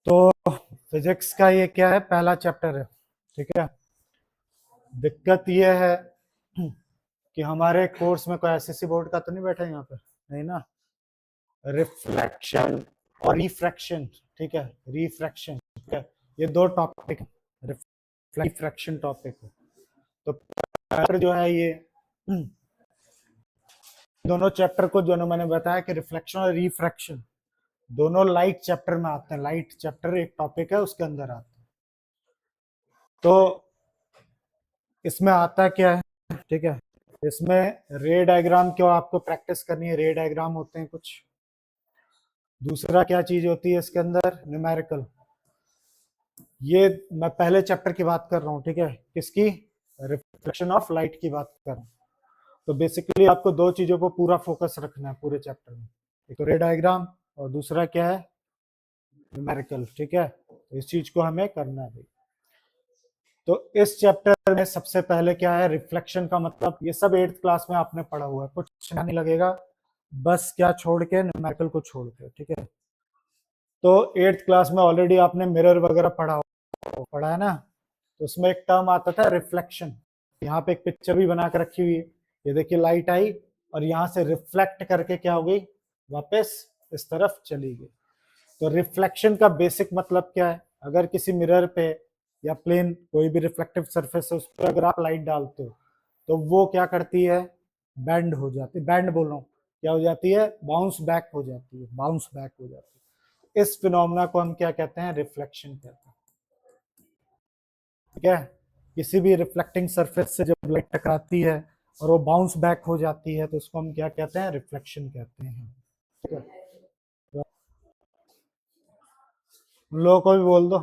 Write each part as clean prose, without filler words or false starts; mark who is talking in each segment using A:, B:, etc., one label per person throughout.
A: तो फिजिक्स का ये क्या है, पहला चैप्टर है, ठीक है। दिक्कत ये है कि हमारे कोर्स में कोई एसएससी बोर्ड का तो नहीं बैठा है यहाँ पे, नहीं ना। रिफ्लेक्शन और रिफ्रैक्शन, ठीक है, रिफ्रैक्शन, ठीक है, ये दो टॉपिक है, रिफ्रैक्शन टॉपिक है। तो चैप्टर जो है ये दोनों चैप्टर को जो मैंने बताया कि रिफ्लेक्शन और रिफ्रैक्शन दोनों लाइट चैप्टर में आते हैं। लाइट चैप्टर एक टॉपिक है, उसके अंदर आते हैं। तो इसमें आता क्या है, ठीक है, इसमें रे डायग्राम क्यों आपको प्रैक्टिस करनी है, रे डायग्राम होते हैं कुछ। दूसरा क्या चीज होती है इसके अंदर, न्यूमेरिकल। ये मैं पहले चैप्टर की बात कर रहा हूँ, ठीक है, किसकी, रिफ्लेक्शन ऑफ लाइट की बात कर रहा हूँ। तो बेसिकली आपको दो चीजों को पूरा फोकस रखना है पूरे चैप्टर में, एक तो रे डायग्राम और दूसरा क्या है, न्यूमेरिकल, ठीक है। तो इस चीज को हमें करना है। तो इस चैप्टर में सबसे पहले क्या है, रिफ्लेक्शन का मतलब ये सब 8th क्लास में आपने पढ़ा हुआ है, कुछ नहीं लगेगा, बस क्या छोड़ के, न्यूमेरिकल को छोड़ के, ठीक है। तो 8th क्लास में ऑलरेडी आपने मिरर वगैरह पढ़ा है ना। तो उसमें एक टर्म आता था रिफ्लेक्शन। यहाँ पे एक पिक्चर भी बना के रखी हुई है, ये देखिए लाइट आई और यहाँ से रिफ्लेक्ट करके क्या हो गई, वापस इस तरफ चली गई। तो रिफ्लेक्शन का बेसिक मतलब क्या है, अगर किसी मिरर पे या प्लेन कोई भी रिफ्लेक्टिव सरफेस है उस पर अगर आप लाइट डालते हो तो वो क्या करती है, बैंड हो जाती है, बैंड बोल रहा हूँ, क्या हो जाती है, बाउंस बैक हो जाती है, बाउंस बैक हो जाती है। इस फिनोमेना को हम क्या कहते हैं, रिफ्लेक्शन कहते हैं, ठीक है। किसी भी रिफ्लेक्टिंग सरफेस से जब लाइट टकराती है और वो बाउंस बैक हो जाती है तो उसको हम क्या कहते हैं, रिफ्लेक्शन कहते हैं, ठीक है। उन लोगों को भी बोल दो।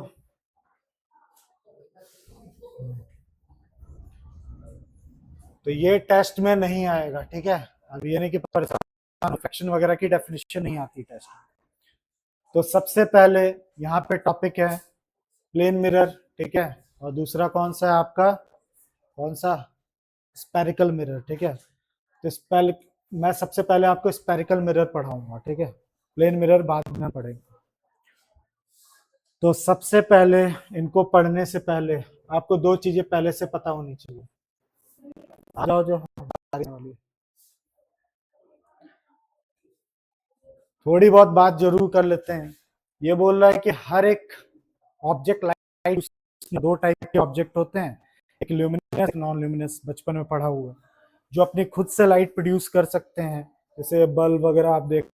A: तो ये टेस्ट में नहीं आएगा, ठीक है। अब ये नहीं कि परेशान, रिफ्लेक्शन वगैरह की डेफिनेशन नहीं आती टेस्ट में। तो सबसे पहले यहाँ पे टॉपिक है प्लेन मिरर, ठीक है, और दूसरा कौन सा है आपका, कौन सा, स्पेरिकल मिरर, ठीक है। तो मैं सबसे पहले आपको स्पेरिकल मिरर पढ़ाऊंगा, ठीक है, प्लेन मिरर बाद में पढ़ेंगे। तो सबसे पहले इनको पढ़ने से पहले आपको दो चीजें पहले से पता होनी चाहिए। आ जाओ जो आगे वाली, थोड़ी बहुत बात जरूर कर लेते हैं। ये बोल रहा है कि हर एक ऑब्जेक्ट लाइट, दो टाइप के ऑब्जेक्ट होते हैं, एक ल्यूमिनस, एक नॉन ल्यूमिनस, बचपन में पढ़ा हुआ, जो अपनी खुद से लाइट प्रोड्यूस कर सकते हैं, जैसे बल्ब वगैरह आप देख,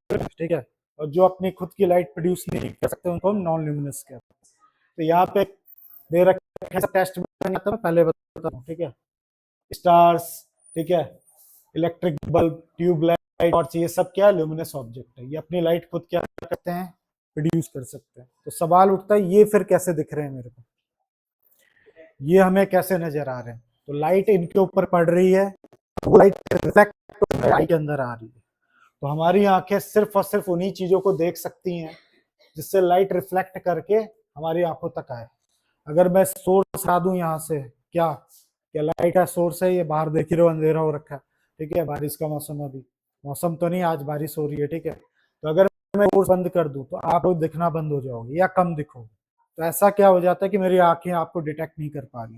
A: ठीक है, और जो अपनी खुद की लाइट प्रोड्यूस नहीं कर सकते उनको हम नॉन ल्यूमिनस कहते हैं। तो यहाँ पे दे रखा है, टेस्ट में आता है, पहले बता हूँ, ठीक है, स्टार्स, ठीक है, इलेक्ट्रिक बल्ब, ट्यूब लाइट, और ये सब क्या है, ल्यूमिनस ऑब्जेक्ट है, ये अपनी लाइट खुद क्या करते हैं, प्रोड्यूस कर सकते हैं। तो सवाल उठता है ये फिर कैसे दिख रहे हैं मेरे को, ये हमें कैसे नजर आ रहे हैं। तो लाइट इनके ऊपर पड़ रही है, वो लाइट रिफ्लेक्ट आई के अंदर आ रही है। तो हमारी आंखें सिर्फ और सिर्फ उन्हीं चीजों को देख सकती हैं जिससे लाइट रिफ्लेक्ट करके हमारी आंखों तक आए। अगर मैं सोर्स हटा दूं यहाँ से, क्या क्या लाइट का सोर्स है, ये बाहर देख ही रहो, अंधेरा हो रखा है, ठीक है, बारिश का मौसम, अभी मौसम तो नहीं, आज बारिश हो रही है, ठीक है। तो अगर मैं सोर्स बंद कर दूं तो आप लोग दिखना बंद हो जाओगे या कम दिखोगे। तो ऐसा क्या हो जाता है कि मेरी आंखें आपको डिटेक्ट नहीं कर पा रही।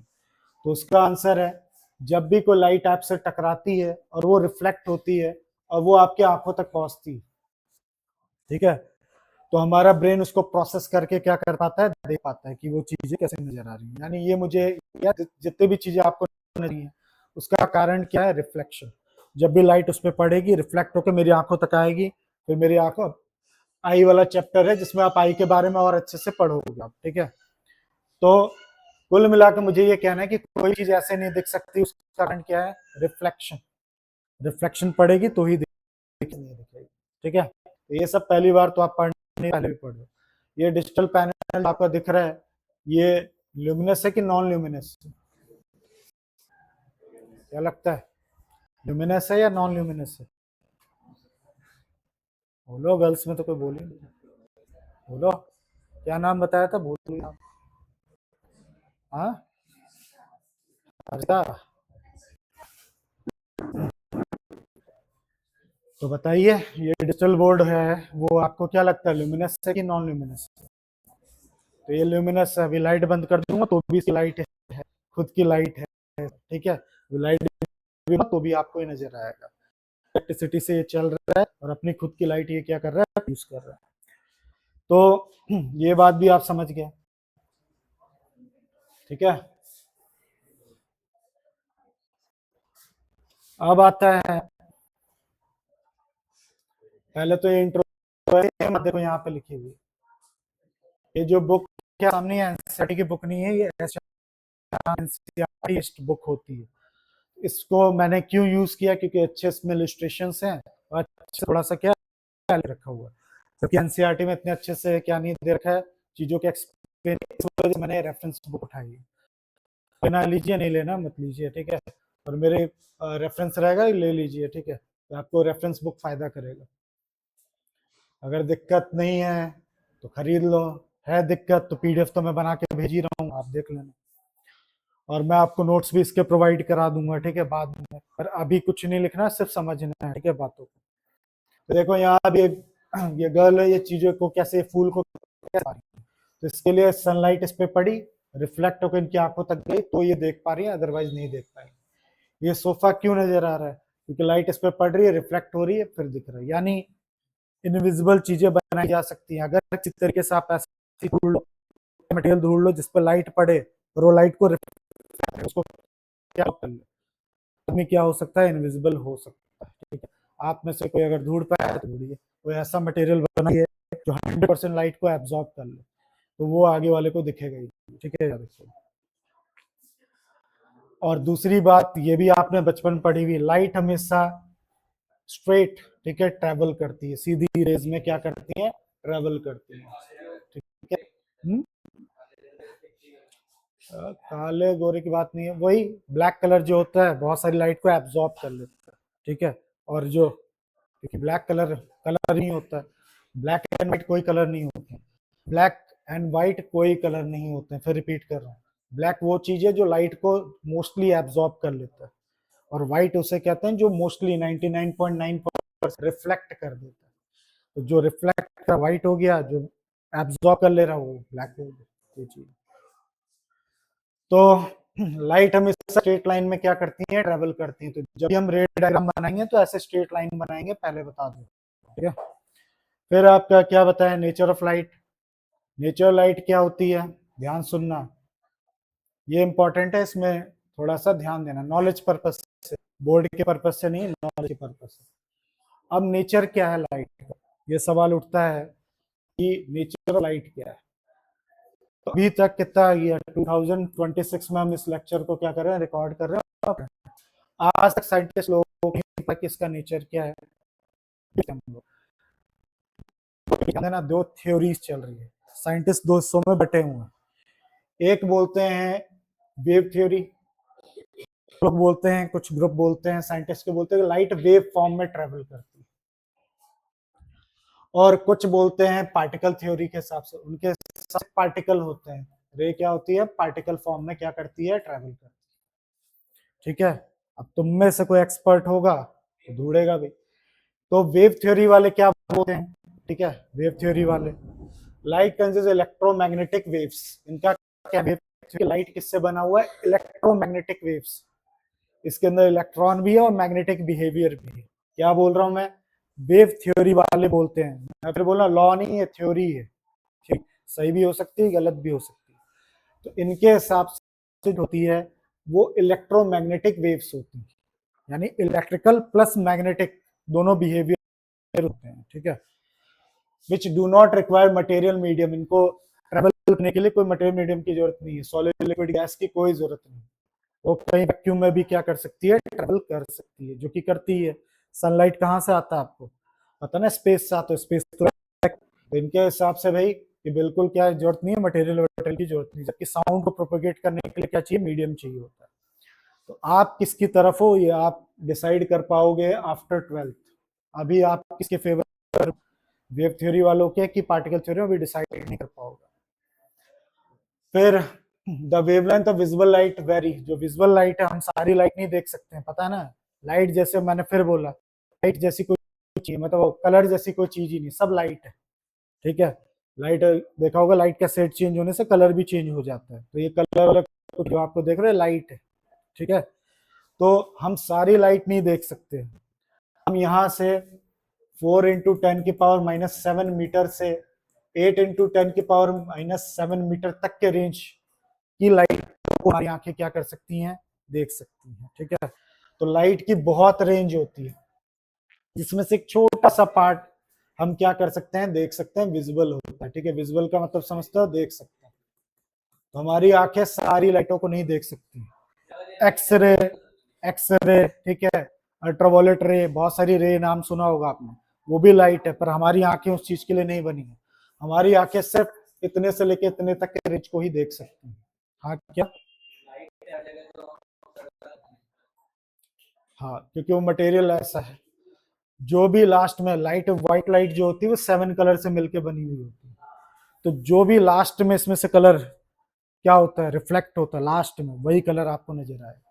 A: तो उसका आंसर है, जब भी कोई लाइट आपसे टकराती है और वो रिफ्लेक्ट होती है और वो आपकी आंखों तक पहुंचती है, ठीक है, तो हमारा ब्रेन उसको प्रोसेस करके क्या कर पाता है, देख पाता है कि वो चीजें कैसे नजर आ रही है। यानी ये मुझे, या जितनी भी चीजें आपको नजर आ रही है उसका कारण क्या है, रिफ्लेक्शन। जब भी लाइट उस पर पड़ेगी, रिफ्लेक्ट होकर मेरी आंखों तक आएगी, फिर मेरी आंखों, आई वाला चैप्टर है जिसमें आप आई के बारे में और अच्छे से पढ़ोगे आप, ठीक है। तो कुल मिलाकर मुझे ये कहना है कि कोई चीज ऐसे नहीं दिख सकती, उसका कारण क्या है, रिफ्लेक्शन। रिफ्लेक्शन पड़ेगी तो ही नहीं दिखेगी, ठीक है। तो ये सब पहली बार तो आप पढ़ने, पहले भी पढ़ो। ये डिजिटल पैनल आपका दिख रहा है, ये ल्यूमिनस है कि नॉन ल्यूमिनस, क्या लगता है, ल्यूमिनस है या नॉन ल्यूमिनस है, बोलो, गर्ल्स में तो कोई बोली नहीं, बोलो, क्या नाम बताया था, भूल गया। हाँ, हर्षा, तो बताइए ये डिजिटल बोर्ड है, वो आपको क्या लगता है, ल्यूमिनस है कि नॉन ल्यूमिनस? तो ये ल्यूमिनस है। अभी लाइट बंद कर दूंगा तो भी इसकी लाइट है, खुद की लाइट है, ठीक है। लाइट भी तो भी आपको ही नजर आएगा। इलेक्ट्रिसिटी से ये चल रहा है और अपनी खुद की लाइट ये क्या कर रहा है, यूज कर रहा है। तो ये बात भी आप समझ गए, ठीक है। अब आता है, पहले तो ये इंट्रो देखो यहाँ पे लिखी हुई, ये जो बुक क्या सामने एनसीईआरटी की बुक नहीं है, ये एनसीईआरटी बुक होती है। इसको मैंने क्यों यूज किया, क्योंकि अच्छे इसमें इलस्ट्रेशंस हैं और थोड़ा सा क्या रखा हुआ है, क्योंकि एनसीईआरटी में इतने अच्छे से क्या नहीं दे रखा है चीजों के एक्सप्लेन, इस वजह से मैंने रेफरेंस बुक उठाई है। लेना लीजिए, नहीं लेना मत लीजिए, ठीक है। और मेरे रेफरेंस रहेगा ले लीजिए, ठीक है। तो आपको रेफरेंस बुक फायदा करेगा। अगर दिक्कत नहीं है तो खरीद लो, है दिक्कत तो पीडीएफ तो मैं बना के भेज ही रहा हूँ, आप देख लेना। और मैं आपको नोट्स भी इसके प्रोवाइड करा दूंगा, ठीक है, बाद में। पर अभी कुछ नहीं लिखना, सिर्फ समझना है, ठीक है, बातों को। तो देखो यहाँ अभी ये गर्ल है, ये चीजों को कैसे, फूल को कैसे, तो इसके लिए सनलाइट इस पे पड़ी, रिफ्लेक्ट होकर इनकी आंखों तक गई तो ये देख पा रही है, अदरवाइज नहीं देख पाएंगे। ये सोफा क्यों नजर आ रहा है, क्योंकि लाइट इस पे पड़ रही है, रिफ्लेक्ट हो रही है, फिर दिख रहा है। यानी इनविजिबल चीजें बनाई जा सकती हैं अगर किसी तरीके से आप ऐसी ढूंढ लो, मटेरियल ढूंढ लो जिस पर लाइट पड़े और वो लाइट को उसको क्या कर ले, आदमी क्या हो सकता है, इनविजिबल हो सकता है, ठीक है। आप में से कोई अगर ढूंढ पाए तो ढूंढिए, कोई ऐसा मटेरियल बनाइए जो 100% लाइट को एब्जॉर्ब कर ले, तो वो आगे वाले को दिखेगा ही, ठीक है। देखिए, और दूसरी बात ये भी आपने बचपन पढ़ी हुई, लाइट हमेशा स्ट्रेट, ठीक है, ट्रेवल करती है, सीधी रेज में क्या करती है, ट्रेवल करती है, ठीक है। काले गोरे की बात नहीं है, वही ब्लैक कलर जो होता है बहुत सारी लाइट को एब्जॉर्ब कर लेता है, ठीक है। और जो, क्योंकि ब्लैक कलर कलर नहीं होता है, ब्लैक एंड व्हाइट कोई कलर नहीं होता है, ब्लैक एंड व्हाइट कोई कलर नहीं होते हैं, फिर रिपीट कर रहा हूँ। ब्लैक वो चीज है जो लाइट को मोस्टली एब्जॉर्ब कर लेता है, और व्हाइट उसे कहते हैं जो मोस्टली 99.9% रिफ्लेक्ट कर देता है। तो जो रिफ्लेक्ट का व्हाइट हो गया, जो एब्जॉर्ब कर ले रहा वो ब्लैक हो गया, ये चीज। तो लाइट हमेशा स्ट्रेट लाइन में क्या करती है, ट्रेवल करती है। तो जब भी हम रे डायग्राम बनाएंगे तो ऐसे स्ट्रेट लाइन बनाएंगे, पहले बता दूं, ठीक है। फिर आपका क्या बताया, nature of light. Nature light क्या होती है, ध्यान सुनना, ये इंपॉर्टेंट है, इसमें थोड़ा सा ध्यान देना, नॉलेज पर्पस से, बोर्ड के पर्पस से नहीं, नॉलेज के पर्पस से। अब नेचर क्या है लाइट का, ये सवाल उठता है कि नेचर ऑफ लाइट क्या है। तो अभी तक कितना आ गया, 2026 में हम इस लेक्चर को क्या कर रहे हैं, रिकॉर्ड कर रहे हैं। आज तक साइंटिस्ट लोगों को नहीं पता कि इसका नेचर क्या है। ना, दो थ्योरीज चल रही है, साइंटिस्ट दो हिस्सों में बटे हुए हैं। एक बोलते हैं वेव थ्योरी, लोग बोलते हैं, कुछ ग्रुप बोलते हैं, साइंटिस्ट के बोलते हैं लाइट वेव फॉर्म में ट्रेवल करती है। और कुछ बोलते हैं पार्टिकल थ्योरी के हिसाब से, उनके सब पार्टिकल होते हैं, रे क्या होती है, पार्टिकल फॉर्म में क्या करती है, ट्रेवल करती है, ठीक है। अब तुम में से कोई एक्सपर्ट होगा तो ढूंढेगा भी। तो वेव थ्योरी वाले क्या बोलते हैं, ठीक है, वेव थ्योरी वाले, लाइट कंसिस्ट इलेक्ट्रोमैग्नेटिक वेव्स। इनका क्या, वेव लाइट किससे बना हुआ है, इलेक्ट्रोमैग्नेटिक वेव्स। इसके अंदर इलेक्ट्रॉन भी है और मैग्नेटिक बिहेवियर भी है। क्या बोल रहा हूं मैं, वेव थ्योरी वाले बोलते हैं, मैं फिर बोल रहा लॉ नहीं है, थ्योरी है, ठीक। सही भी हो सकती है, गलत भी हो सकती है। तो इनके हिसाब से होती है वो इलेक्ट्रोमैग्नेटिक वेव्स होती है, यानी इलेक्ट्रिकल प्लस मैग्नेटिक दोनों बिहेवियर होते हैं, ठीक है। Which do not require material medium, इनको ट्रेवल करने के लिए कोई मटेरियल मीडियम की जरूरत नहीं है, सॉलिड लिक्विड गैस की कोई जरूरत नहीं, वो कहीं वैक्यूम में भी क्या कर सकती है, ट्रेवल कर सकती है, जो कि करती है। सनलाइट कहाँ से आता है आपको पता ना, स्पेस से आता है, स्पेस तो इनके हिसाब से भाई कि बिल्कुल क्या जरूरत नहीं है, मटेरियल की जरूरत नहीं, जबकि साउंड को प्रोपोगेट करने के लिए क्या चाहिए, मीडियम चाहिए होता है। तो आप किसकी तरफ हो ये आप डिसाइड कर पाओगे आफ्टर 12th। अभी आप किसके फेवर, वेव थ्योरी वालों के कि पार्टिकल थ्योरी, अभी डिसाइड नहीं कर पाओगे। फिर the wavelength of visible light very, जो विजिबल लाइट है हम सारी लाइट नहीं देख सकते हैं, पता है ना। लाइट जैसे मैंने फिर बोला, लाइट जैसी कोई चाहिए, मतलब कलर जैसी कोई चीज ही नहीं, सब लाइट है। ठीक है, लाइट देखा होगा, लाइट का सेट चेंज होने से कलर भी चेंज हो जाता है, तो ये कलर वाला जो आपको देख रहे हैं लाइट है। ठीक है, तो हम सारी लाइट नहीं देख सकते, हम यहाँ से 4 × 10⁻⁻7 मीटर से 8 × 10⁻⁻7 मीटर तक के रेंज की लाइट को हमारी आंखें क्या कर सकती हैं, देख सकती हैं। ठीक है, तो लाइट की बहुत रेंज होती है, जिसमें से एक छोटा सा पार्ट हम क्या कर सकते हैं, देख सकते हैं, विजुअल होता है। ठीक है, विजुअल का मतलब समझते हो, देख सकते हैं। तो हमारी आंखें सारी लाइटों को नहीं देख सकती। एक्सरे, एक्सरे, ठीक है, अल्ट्रावायलेट रे, बहुत सारी रे नाम सुना होगा आपने, वो भी लाइट है, पर हमारी आंखें उस चीज के लिए नहीं बनी है। हमारी आंखें सिर्फ इतने से लेके इतने तक के रेंज को ही देख सकती हैं। हाँ क्या? हाँ, क्योंकि वो मटेरियल ऐसा है, जो भी लास्ट में लाइट, व्हाइट लाइट जो होती है वो 7 कलर से मिलके बनी हुई होती है। तो जो भी लास्ट में इसमें से कलर क्या होता है, रिफ्लेक्ट होता है लास्ट में, वही कलर आपको नजर आएगा।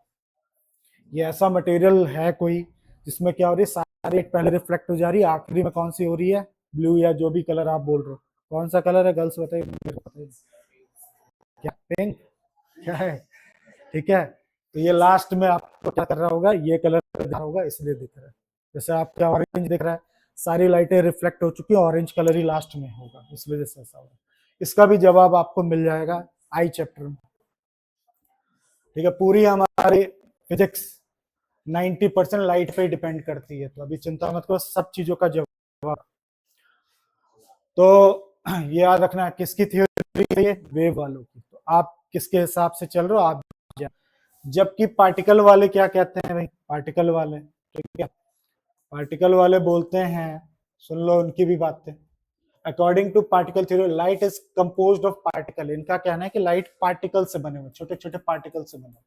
A: ये ऐसा मटेरियल है कोई जिसमें क्या हो रही है, सारी पहले रिफ्लेक्ट हो जा रही है, आखिरी में कौन सी हो रही है, ब्लू या जो भी कलर आप बोल रहे हो। कौन सा कलर है गर्ल्स बताइए, बताइए क्या, पिंक, क्या है? ठीक है, तो ये लास्ट में आपको क्या कर रहा होगा, ये कलर दिख रहा होगा, इसलिए दिख रहा है। जैसे आपका ऑरेंज दिख रहा है, सारी लाइटें रिफ्लेक्ट हो चुकी है, ऑरेंज कलर ही लास्ट में होगा, इस वजह से ऐसा होगा। इसका भी जवाब आपको मिल जाएगा आई चैप्टर में। ठीक है, पूरी हमारी फिजिक्स 90% लाइट पे डिपेंड करती है, तो अभी चिंता मत करो, सब चीजों का जवाब। तो ये याद रखना, किसकी थ्योरी है, वेव वालों की। तो आप किसके हिसाब से चल रहे हो आप, जबकि पार्टिकल वाले क्या कहते हैं भाई, पार्टिकल वाले, ठीक है, पार्टिकल वाले बोलते हैं, सुन लो उनकी भी बातें। According to particle theory, light is composed of particle. इनका कहना है कि लाइट पार्टिकल से बने हुए, छोटे छोटे पार्टिकल से बने,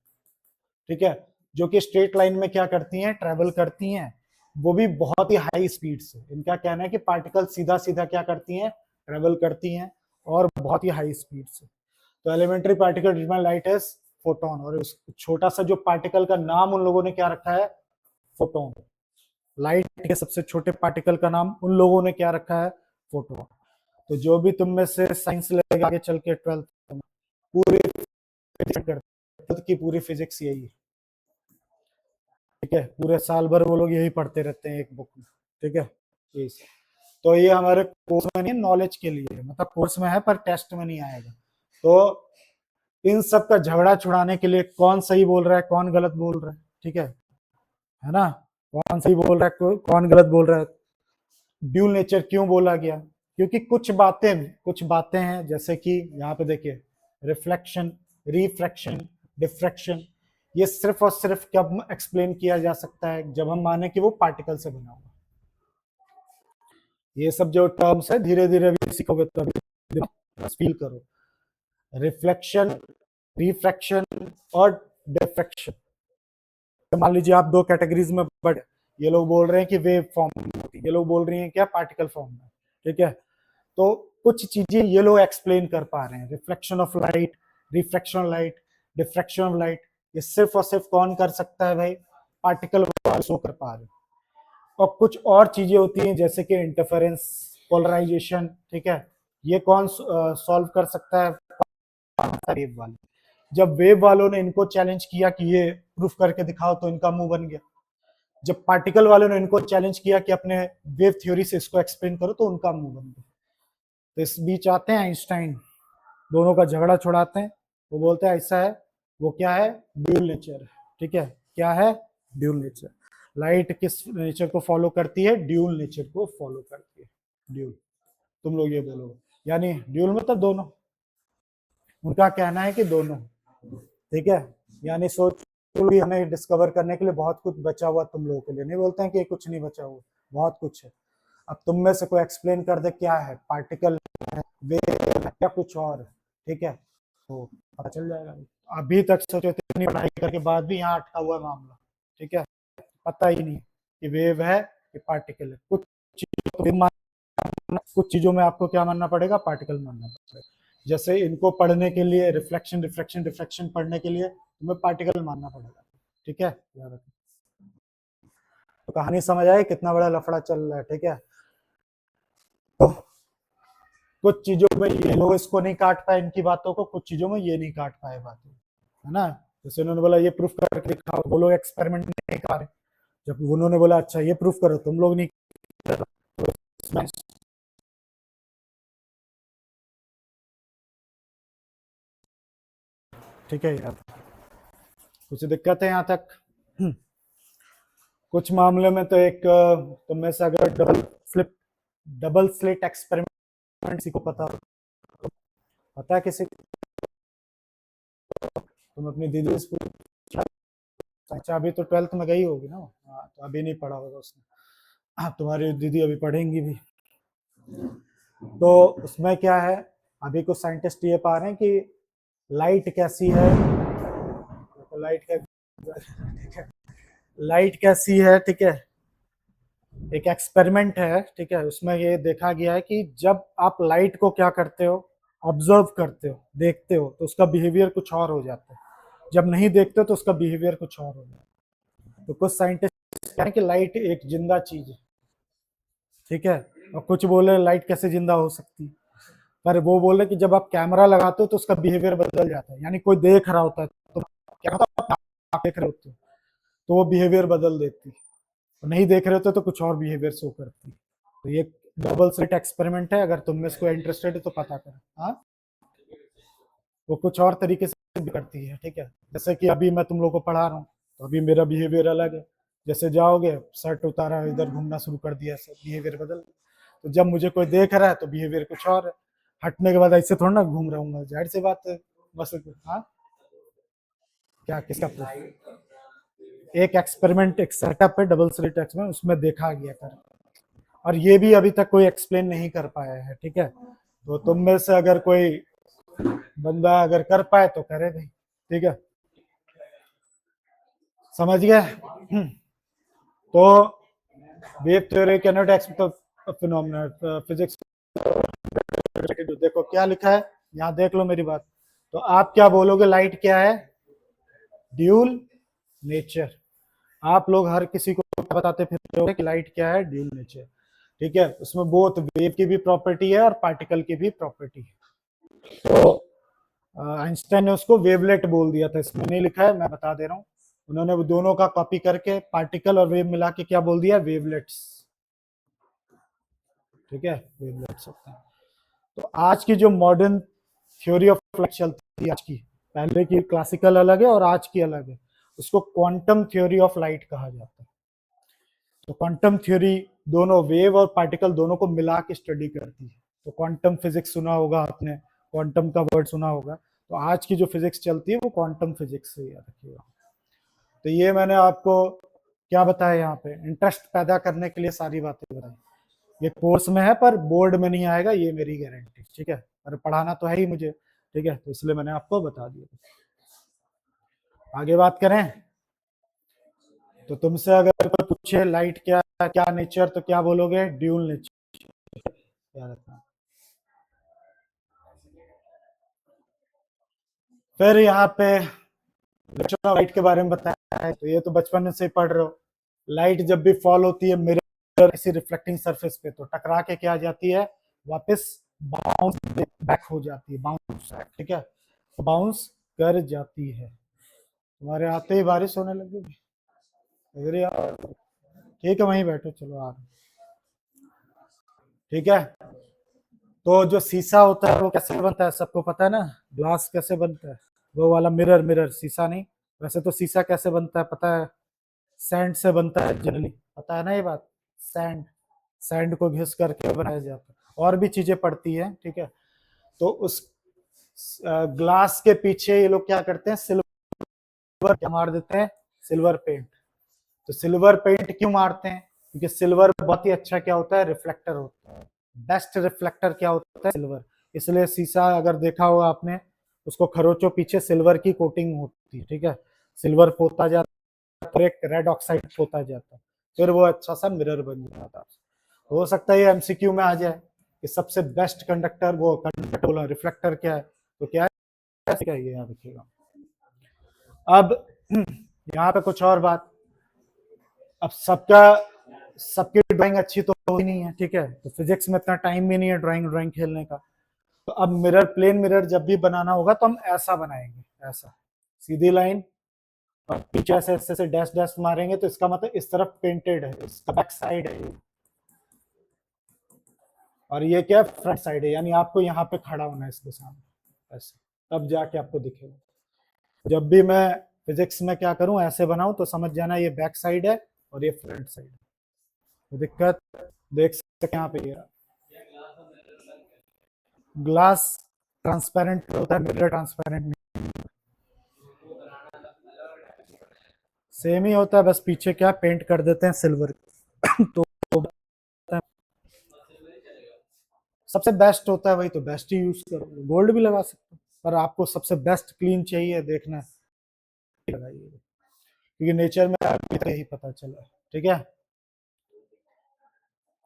A: ठीक है, जो कि स्ट्रेट लाइन में क्या करती हैं, ट्रेवल करती हैं, वो भी बहुत ही हाई स्पीड से। इनका कहना है कि पार्टिकल सीधा सीधा क्या करती हैं, ट्रेवल करती हैं, और बहुत ही हाई स्पीड से। तो एलिमेंट्री पार्टिकल जिसमें लाइट इज फोटोन, और उस छोटा सा जो पार्टिकल का नाम उन लोगों ने क्या रखा है, फोटोन। लाइट के सबसे छोटे पार्टिकल का नाम उन लोगों ने क्या रखा है, फोटोन। तो जो भी तुम में से साइंस लेगा आगे चल के 12th में, पूरी की पूरी फिजिक्स यही है। ठीक है, पूरे साल भर वो लोग यही पढ़ते रहते हैं एक बुक में। ठीक है, तो ये हमारे कोर्स में नहीं, नॉलेज के लिए, मतलब कोर्स में है पर टेस्ट में नहीं आएगा। तो इन सब का झगड़ा छुड़ाने के लिए कौन सही बोल रहा है, कौन गलत बोल रहा है, ठीक है ना, कौन सही बोल रहा है, कौन गलत बोल रहा है। ड्यूल नेचर क्यों बोला गया, क्योंकि कुछ बातें हैं, जैसे कि यहाँ पे देखिए, रिफ्लेक्शन, रिफ्रैक्शन, डिफ्रैक्शन, ये सिर्फ और सिर्फ कब एक्सप्लेन किया जा सकता है, जब हम माने कि वो पार्टिकल से बना हुआ। ये सब जो टर्म्स है धीरे धीरे अभी सीखोगे तो अभी फील करो। रिफ्लेक्शन, रिफ्रैक्शन और डिफ्रैक्शन, मान लीजिए आप दो कैटेगरीज में बट, ये लोग बोल रहे हैं कि वेव फॉर्म में होती है, ये लोग बोल रही हैं क्या, पार्टिकल फॉर्म में। ठीक है, तो कुछ चीजें ये लोग एक्सप्लेन कर पा रहे हैं, reflection of light, refraction of light, diffraction of light, ये सिर्फ और सिर्फ कौन कर सकता है भाई, पार्टिकल शो कर पा रहे हैं। और कुछ और चीजें होती हैं जैसे कि इंटरफेरेंस, पोलराइजेशन, ठीक है, ये कौन सॉल्व कर सकता है, वेव वाले। जब वेव वालों ने इनको चैलेंज किया कि ये प्रूफ करके दिखाओ, तो इनका मुंह बन गया। जब पार्टिकल वालों ने इनको चैलेंज किया कि अपने वेव थ्योरी से इसको एक्सप्लेन करो, तो उनका मुंह बन गया। तो इस बीच आते हैं आइंस्टाइन, दोनों का झगड़ा छुड़ाते हैं। वो बोलते हैं ऐसा है, वो क्या है, ड्यूल नेचर। ठीक है, क्या है, ड्यूल नेचर। लाइट किस नेचर को फॉलो करती है, ड्यूल नेचर को फॉलो करती है, ड्यूल। तुम लोग ये बोलो, यानी ड्यूल मतलब दोनों, उनका कहना है कि दोनों। ठीक है, यानी सोच भी हमें डिस्कवर करने के लिए बहुत कुछ बचा हुआ तुम लोगों के लिए, नहीं बोलते हैं कि कुछ नहीं बचा हुआ, बहुत कुछ है। अब तुम में से कोई एक्सप्लेन कर दे क्या है, पार्टिकल है, वेव है, या कुछ और, ठीक है, तो पता चल जाएगा। अभी तक सोचो इतनी पढ़ाई करके बाद भी यहाँ अटका हुआ मामला, ठीक है, पता ही नहीं कि वेव है कि पार्टिकल है। कुछ चीजों में आपको क्या मानना पड़ेगा, पार्टिकल मानना पड़ेगा। जैसे इनको पढ़ने के लिए, रिफ्लेक्शन, रिफ्रैक्शन, डिफ्रैक्शन पढ़ने के लिए तुम्हें पार्टिकल मानना पड़ेगा। ठीक है, याद रखो। तो कहानी समझ आई कितना बड़ा लफड़ा चल रहा है, ठीक है। तो कुछ चीजों में ये लोग इसको नहीं काट पाए इनकी बातों को, कुछ चीजों में ये नहीं काट पाए बातें, है ना। जैसे उन्होंने बोला ये प्रूफ करके दिखाओ, वो लोग एक्सपेरिमेंट नहीं कर रहे, जब उन्होंने बोला अच्छा ये प्रूफ करो, तुम लोग नहीं कर रहे। ठीक है यार, कुछ दिक्कत है यहाँ तक। कुछ मामले में तो एक तुम में से अगर डबल स्लिट एक्सपेरिमेंट किसी को पता है किसी को? तुम अपनी दीदी से पूछ। अच्छा अभी तो 12th में गई होगी ना। हाँ तो अभी नहीं पढ़ा होगा उसने। हाँ तुम्हारी दीदी अभी पढ़ेंगी भी। तो उसमें क्या है, अभी कुछ साइंटिस्ट ये पा रहे हैं कि लाइट कैसी है, लाइट कैसी है, ठीक है। एक एक्सपेरिमेंट है, ठीक है, उसमें ये देखा गया है कि जब आप लाइट को क्या करते हो, ऑब्जर्व करते हो, देखते हो, तो उसका बिहेवियर कुछ और हो जाता है। जब नहीं देखते हो तो उसका बिहेवियर कुछ और हो जाता है। तो कुछ साइंटिस्ट कहते हैं कि लाइट एक जिंदा चीज है, ठीक है। और कुछ बोले लाइट कैसे जिंदा हो सकती है, पर वो बोले कि जब आप कैमरा लगाते हो तो उसका बिहेवियर बदल जाता है, यानी कोई देख रहा होता है तो क्या होता है, आप देख रहे होते हो तो वो बिहेवियर बदल देती है, और नहीं देख रहे होते तो कुछ और बिहेवियर शो करती है। तो ये डबल स्लिट एक्सपेरिमेंट है, अगर तुम में इसको इंटरेस्टेड है तो पता करो। हाँ वो कुछ और तरीके से भी करती है, ठीक है। जैसे कि अभी मैं तुम लोग को पढ़ा रहा हूँ तो अभी मेरा बिहेवियर अलग है, जैसे जाओगे शर्ट उतारा इधर घूमना शुरू कर दिया, सब बिहेवियर बदल। तो जब मुझे कोई देख रहा है तो बिहेवियर कुछ और है, हटने के बाद ऐसे थोड़ा ना घूम रहा हूँ, जाहिर सी बात है। बस हाँ क्या किसका प्रूफ? एक एक्सपेरिमेंट, एक सेटअप है डबल स्लिट एक्सपेरिमेंट, उसमें देखा गया कर, और ये भी अभी तक कोई एक्सप्लेन नहीं कर पाया है, ठीक है। तो तुम में से अगर कोई बंदा अगर कर पाए तो करे भाई, ठीक है, समझ गए। तो wave theory cannot explain phenomena physics. देखो क्या लिखा है, यहाँ देख लो मेरी बात। तो आप क्या बोलोगे, लाइट क्या है? Dual nature. आप लोग हर किसी को बताते फिरते हो कि लाइट क्या है? ड्यूल नेचर, ठीक है। उसमें बोथ वेव की भी प्रॉपर्टी है और पार्टिकल की भी प्रॉपर्टी है। तो आइंस्टाइन ने उसको वेवलेट बोल दिया था, इसमें नहीं लिखा है, मैं बता दे रहा हूँ। उन्होंने वो दोनों का कॉपी करके पार्टिकल और वेव मिला के क्या बोल दिया? वेवलेट्स, ठीक है, वेवलेट्स होते हैं। तो आज की जो मॉडर्न थ्योरी ऑफ लाइट चलती है आज की, पहले की क्लासिकल अलग है और आज की अलग है, उसको क्वांटम थ्योरी ऑफ लाइट कहा जाता है। तो क्वांटम थ्योरी दोनों वेव और पार्टिकल दोनों को मिला के स्टडी करती है। तो क्वांटम फिजिक्स सुना होगा आपने, क्वांटम का वर्ड सुना होगा। तो आज की जो फिजिक्स चलती है वो क्वांटम फिजिक्स से याद रखिएगा। तो ये मैंने आपको क्या बताया, यहाँ पे इंटरेस्ट पैदा करने के लिए सारी बातें बताई। ये कोर्स में है पर बोर्ड में नहीं आएगा, ये मेरी गारंटी, ठीक है। पर पढ़ाना तो है ही मुझे, ठीक है, तो इसलिए मैंने आपको बता दिया। आगे बात करें तो तुमसे अगर कोई पूछे लाइट क्या क्या नेचर, तो क्या बोलोगे? ड्यूल नेचर, याद रखना। फिर यहाँ पे लाइट के बारे में बताया है, तो ये तो बचपन से पढ़ रहे हो। लाइट जब भी फॉल होती है मिरर किसी रिफ्लेक्टिंग सरफेस पे, तो टकरा के क्या जाती है? वापस बाउंस बैक हो जाती है, बाउंस, ठीक है, बाउंस कर जाती है। तुम्हारे आते ही बारिश होने लगी। अरे यार ठीक है, वहीं बैठो, चलो आ रहा, ठीक है। तो जो शीशा होता है वो कैसे बनता है, सबको पता है ना? ग्लास कैसे बनता है, वो वाला मिरर, मिरर शीशा नहीं। वैसे तो शीशा कैसे बनता है पता है? सैंड से बनता है जनरली, पता है ना ये बात? सैंड, सैंड को घिस करके बनाया जाता है, और भी चीजें पड़ती है, ठीक है। तो उस ग्लास के पीछे ये लोग क्या करते हैं? सिल्वर क्या मार देते हैं? Silver paint. तो सिल्वर पेंट क्यों मारते हैं? क्योंकि सिल्वर बहुत ही अच्छा क्या होता है? रिफ्लेक्टर होता है। बेस्ट रिफ्लेक्टर क्या होता है? सिल्वर। इसलिए शीशा अगर देखा होगा आपने, उसको खरोचो पीछे सिल्वर की कोटिंग होती है, ठीक है। सिल्वर पोता जाता है, एक रेड ऑक्साइड पोता जाता है, फिर वो अच्छा सा मिरर बन जाता है। हो सकता है ये एमसीक्यू में आ जाए कि सबसे बेस्ट कंडक्टर, वो कंडक्टर बोला रिफ्लेक्टर क्या है, तो क्या है? क्या है ये याद रखिएगा। अब यहाँ पे कुछ और बात, अब सबकी ड्राइंग अच्छी तो ही नहीं है, ठीक है, तो फिजिक्स में इतना टाइम भी नहीं है ड्राइंग खेलने का। तो अब मिरर, प्लेन मिरर जब भी बनाना होगा तो हम ऐसा बनाएंगे, ऐसा सीधी लाइन, और पीछे ऐसे ऐसे डैश डैश मारेंगे, तो इसका मतलब इस तरफ पेंटेड है, इसका बैक साइड है, और ये क्या फ्रंट साइड है, यानी आपको यहाँ पे खड़ा होना है इसके सामने ऐसे, तब जाके आपको दिखेगा। जब भी मैं फिजिक्स में क्या करूं, ऐसे बनाऊं, तो समझ जाना ये बैक साइड है और ये फ्रंट साइड है। तो दिक्कत देख सकते हैं यहाँ पे, ये ग्लास ट्रांसपेरेंट होता है, मिरर ट्रांसपेरेंट नहीं, सेम ही होता है, बस पीछे क्या पेंट कर देते हैं सिल्वर तो सबसे बेस्ट होता है वही, तो बेस्ट ही यूज करो, गोल्ड भी लगा सकते हो, पर आपको सबसे बेस्ट क्लीन चाहिए, देखना लगाइए, क्योंकि नेचर में आपको यही पता चला, ठीक है।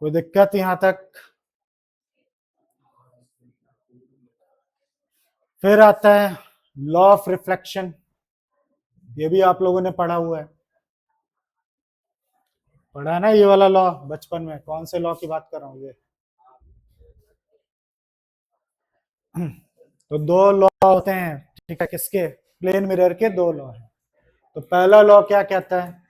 A: कोई दिक्कत यहाँ तक? फिर आता है लॉ ऑफ रिफ्लेक्शन, ये भी आप लोगों ने पढ़ा हुआ है, पढ़ा है ना ये वाला लॉ बचपन में? कौन से लॉ की बात कर रहा हूँ ये? तो दो लॉ होते हैं, ठीक है, किसके? प्लेन मिरर के दो लॉ हैं। तो पहला लॉ क्या कहता है?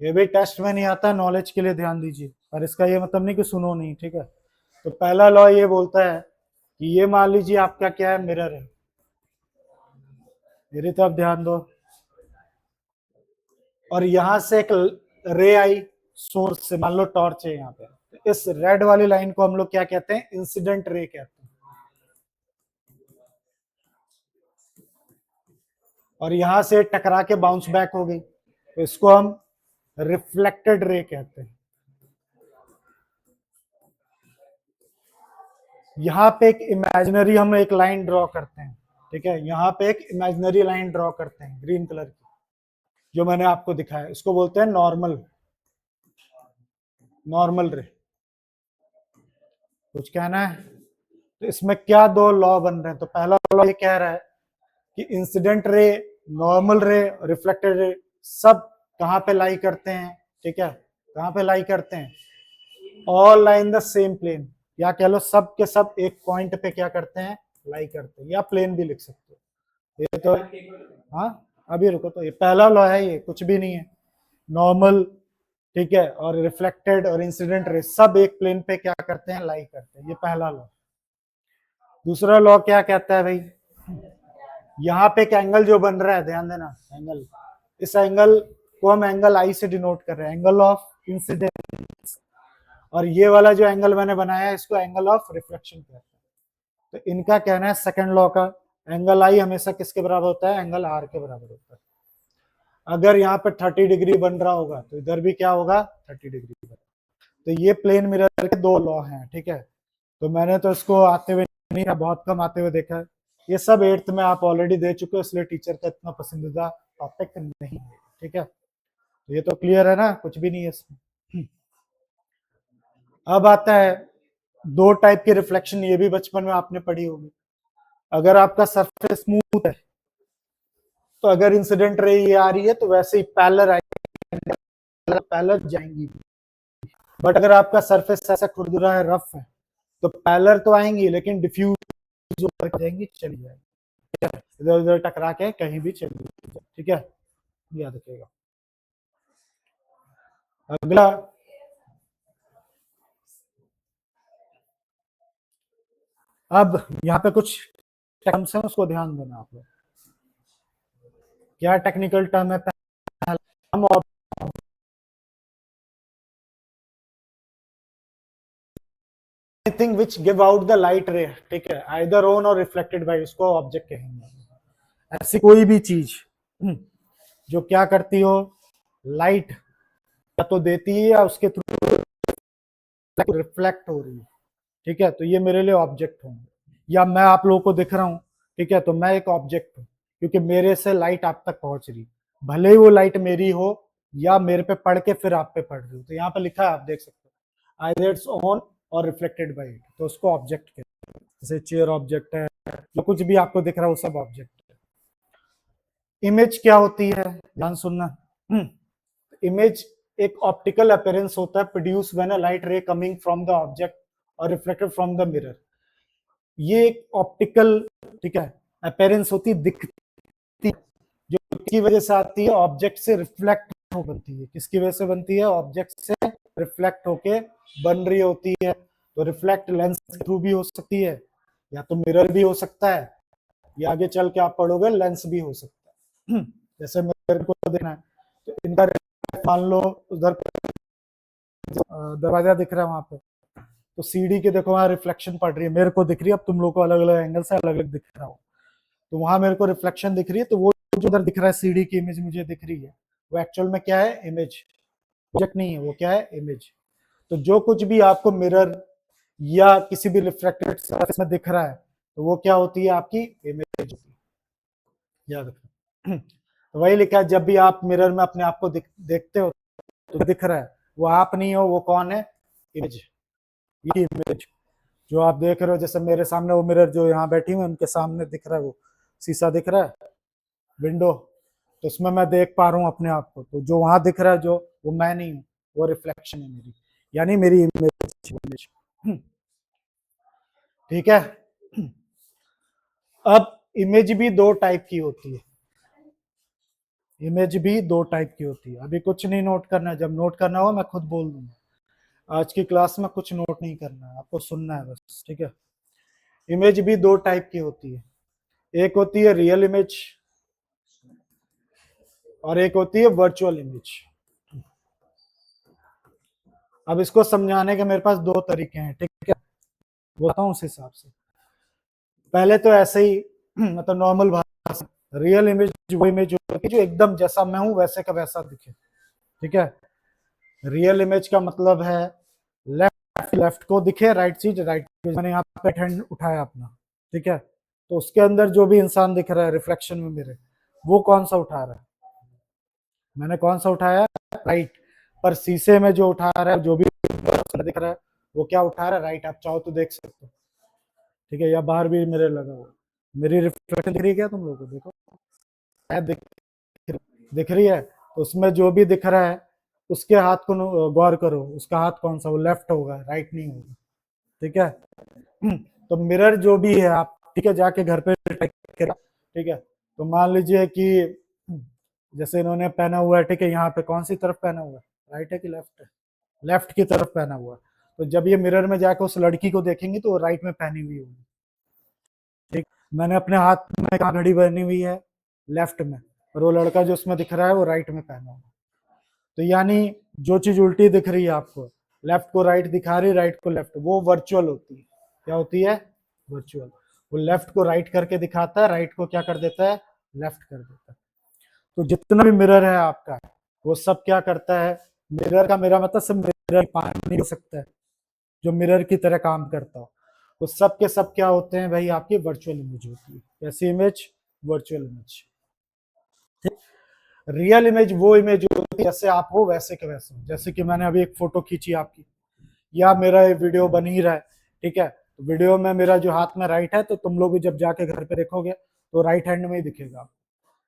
A: ये भी टेस्ट में नहीं आता, नॉलेज के लिए ध्यान दीजिए, पर इसका ये मतलब नहीं कि सुनो नहीं, ठीक है। तो पहला लॉ ये बोलता है कि ये मान लीजिए आपका क्या है, मिरर है, मेरी तरफ ध्यान दो, और यहां से एक रे आई सोर्स से, मान लो टॉर्च है यहाँ पे, तो इस रेड वाली लाइन को हम लोग क्या कहते हैं? इंसिडेंट रे कहते हैं, और यहां से टकरा के बाउंस बैक हो गई, तो इसको हम रिफ्लेक्टेड रे कहते हैं। यहाँ पे एक इमेजिनरी हम एक लाइन ड्रॉ करते हैं, ठीक है, यहाँ पे एक इमेजिनरी लाइन ड्रॉ करते हैं ग्रीन कलर की, जो मैंने आपको दिखाया, इसको बोलते हैं नॉर्मल, नॉर्मल रे। कुछ कहना है? तो इसमें क्या दो लॉ बन रहे हैं? तो पहला लॉ ये कह रहा है कि इंसिडेंट रे, नॉर्मल रे, रिफ्लेक्टेड रे सब कहाँ पे लाई करते हैं, ठीक है, कहाँ पे लाई करते हैं? All lie in the same plane, या कह लो सब के सब एक पॉइंट पे क्या करते हैं? लाई करते हैं, या प्लेन भी लिख सकते हो। ये तो, हाँ अभी रुको, तो ये पहला लॉ है, ये कुछ भी नहीं है, नॉर्मल, ठीक है, और रिफ्लेक्टेड और इंसिडेंट रे सब एक प्लेन पे क्या करते हैं? लाई करते हैं, ये पहला लॉ। दूसरा लॉ क्या कहता है भाई? यहाँ पे एक एंगल जो बन रहा है, ध्यान देना, एंगल, इस एंगल को हम एंगल आई से डिनोट कर रहे हैं, एंगल ऑफ इंसिडेंस, और ये वाला जो एंगल मैंने बनाया है इसको एंगल ऑफ रिफ्लेक्शन कहते हैं। तो इनका कहना है सेकंड लॉ का, एंगल आई हमेशा किसके बराबर होता है? एंगल आर के बराबर होता है। अगर यहाँ पे 30 डिग्री बन रहा होगा तो इधर भी क्या होगा? 30 डिग्री। तो ये प्लेन मिरर के दो लॉ हैं, ठीक है। तो मैंने तो इसको आते हुए नहीं, बहुत कम आते हुए देखा है, ये सब 8th में आप ऑलरेडी दे चुके हो, इसलिए टीचर का इतना पसंदीदा टॉपिक नहीं है, ठीक है। तो ये तो क्लियर है ना, कुछ भी नहीं है इसमें। अब आता है दो टाइप की रिफ्लेक्शन, ये भी बचपन में आपने पढ़ी होगी। अगर आपका सरफेस स्मूथ है, तो अगर इंसिडेंट रे ये आ रही है तो वैसे ही पैरेलल आएगी, पैरेलल जाएंगी। बट अगर आपका सरफेस ऐसा खुरदुरा है, रफ है, तो पैरेलल तो आएंगी लेकिन डिफ्यूज हो जाएंगी, चली जाएगी, इधर उधर टकरा के कहीं भी चली जाएगी, ठीक है, याद रखिएगा। अगला, अब यहाँ पे कुछ टर्म्स हैं, उसको ध्यान देना आप लोग। क्या टेक्निकल टर्म है? हम anything which give out the light रे, ठीक है, आइदर ऑन और रिफ्लेक्टेड बाय, इसको ऑब्जेक्ट कहेंगे। ऐसी कोई भी चीज जो क्या करती हो? लाइट या तो देती है या उसके थ्रू रिफ्लेक्ट हो रही है, ठीक है, तो ये मेरे लिए ऑब्जेक्ट होंगे। या मैं आप लोगों को दिख रहा हूं, ठीक है, तो मैं एक ऑब्जेक्ट हूं, क्योंकि मेरे से लाइट आप तक पहुंच रही, भले ही वो लाइट मेरी हो या मेरे पे पड़ के फिर आप पे पड़ रही हो। तो यहाँ पे लिखा है, आप देख सकते हो, आइदर इट्स ऑन और रिफ्लेक्टेड बाय इट, तो उसको ऑब्जेक्ट कहते हैं। जैसे चेयर ऑब्जेक्ट है, जो कुछ भी आपको दिख रहा है वो सब ऑब्जेक्ट है। इमेज क्या होती है, ध्यान सुनना। इमेज एक ऑप्टिकल अपीयरेंस होता है produce when a light ray coming from the object और रिफ्लेक्टेड फ्रॉम द मिरर। ये एक ऑप्टिकल, ठीक है, अपीयरेंस होती है, दिखती, जो की वजह से आती है, ऑब्जेक्ट से रिफ्लेक्ट हो बनती है। किसकी वजह से बनती है? ऑब्जेक्ट से रिफ्लेक्ट होके बन रही होती है। तो रिफ्लेक्ट लेंस के थ्रू भी हो सकती है, या तो मिरर भी हो सकता है, या आगे चल के आप पढ़ोगे लेंस भी हो सकता है। जैसे मिरर को देखना है तो इनका, मान लो उधर दरवाजा दिख रहा है वहां पे, तो सीढ़ी के देखो वहां रिफ्लेक्शन पड़ रही है, मेरे को दिख रही है। अब तुम लोग को अलग अलग एंगल से अलग अलग दिख रहा हो, तो वहां मेरे को रिफ्लेक्शन दिख रही है, तो वो जो उधर दिख रहा है सीढ़ी की इमेज मुझे दिख रही है, वो एक्चुअल में क्या है? इमेज, ऑब्जेक्ट नहीं है, वो क्या है? इमेज। तो जो कुछ भी आपको मिरर या किसी भी रिफ्लेक्टेड सरफेस में दिख रहा है, तो वो क्या होती है? आपकी इमेज होती है, याद रखना। तो वही लिखा है, जब भी आप मिरर में अपने आप को देखते हो तो दिख रहा है, वो आप नहीं हो, वो कौन है? इमेज। ये इमेज जो आप देख रहे हो, जैसे मेरे सामने वो मिरर जो यहाँ बैठी हुई उनके सामने दिख रहा है, वो शीशा दिख रहा है, विंडो, तो उसमें मैं देख पा रहा हूँ अपने आप को। तो जो वहां दिख रहा है, जो वो मैं नहीं हूँ, वो रिफ्लेक्शन है मेरी, यानी मेरी इमेज। ठीक है। अब इमेज भी दो टाइप की होती है, इमेज भी दो टाइप की होती है। अभी कुछ नहीं नोट करना है, जब नोट करना हो मैं खुद बोल दूंगा। आज की क्लास में कुछ नोट नहीं करना है, आपको सुनना है बस, ठीक है। इमेज भी दो टाइप की होती है, एक होती है रियल इमेज और एक होती है वर्चुअल इमेज। अब इसको समझाने के मेरे पास दो तरीके हैं, ठीक है, बताऊं उस हिसाब से। पहले तो ऐसे ही मतलब नॉर्मल भाषा, रियल इमेज वो इमेज होती है जो एकदम जैसा मैं हूं वैसे का वैसा दिखे, ठीक है। रियल इमेज का मतलब है लेफ्ट लेफ्ट को दिखे, राइट चीज राइट। मैंने यहाँ पे हैंड उठाया अपना, ठीक है, तो उसके अंदर जो भी इंसान दिख रहा है रिफ्लेक्शन में मेरे, वो कौन सा उठा रहा है? मैंने कौन सा उठाया? राइट। पर शीशे में जो उठा रहा है, जो भी दिख रहा है, वो क्या उठा रहा है? राइट। आप चाहो तो देख सकते हो, ठीक है, या बाहर भी मिरर लगा हुआ, मेरी रिफ्लेक्शन दिख रही है क्या तुम लोगों को? देखो, दिख दिख रही है, तो उसमें जो भी दिख रहा है उसके हाथ को गौर करो, उसका हाथ कौन सा? वो लेफ्ट होगा, राइट नहीं होगा, ठीक है। तो मिरर जो भी है, आप ठीक है जाके घर पे ठीक है, तो मान लीजिए कि जैसे इन्होंने पहना हुआ है, ठीक है, यहाँ पे कौन सी तरफ पहना हुआ है? राइट है कि लेफ्ट है? लेफ्ट की तरफ पहना हुआ है। तो जब ये मिरर में जाकर उस लड़की को देखेंगे तो वो राइट में पहनी हुई होगी, ठीक। मैंने अपने हाथ में कहा घड़ी पहनी हुई है? लेफ्ट में। और वो लड़का जो उसमें दिख रहा है वो राइट में पहना हुआ। तो यानी जो चीज उल्टी दिख रही है आपको, लेफ्ट को राइट दिखा रही, राइट को लेफ्ट, वो वर्चुअल होती है। क्या होती है? वर्चुअल। वो लेफ्ट को राइट करके दिखाता है, राइट को क्या कर देता है? लेफ्ट कर देता है। तो जितना भी मिरर है आपका, वो सब क्या करता है? मिरर का, मेरा मतलब सब मिरर नहीं हो सकता है जो मिरर की तरह काम करता हो, वो सब के सब क्या होते हैं भाई? आपकी वर्चुअल इमेज होती है। कैसी image? Virtual image. Real image वो इमेज होती है जैसे आप हो वैसे के वैसे। जैसे कि मैंने अभी एक फोटो खींची आपकी, या मेरा ये वीडियो बन ही रहा है, ठीक है, तो वीडियो में मेरा जो हाथ में राइट है, तो तुम लोग भी जब जाके घर पे देखोगे तो राइट हैंड में ही दिखेगा,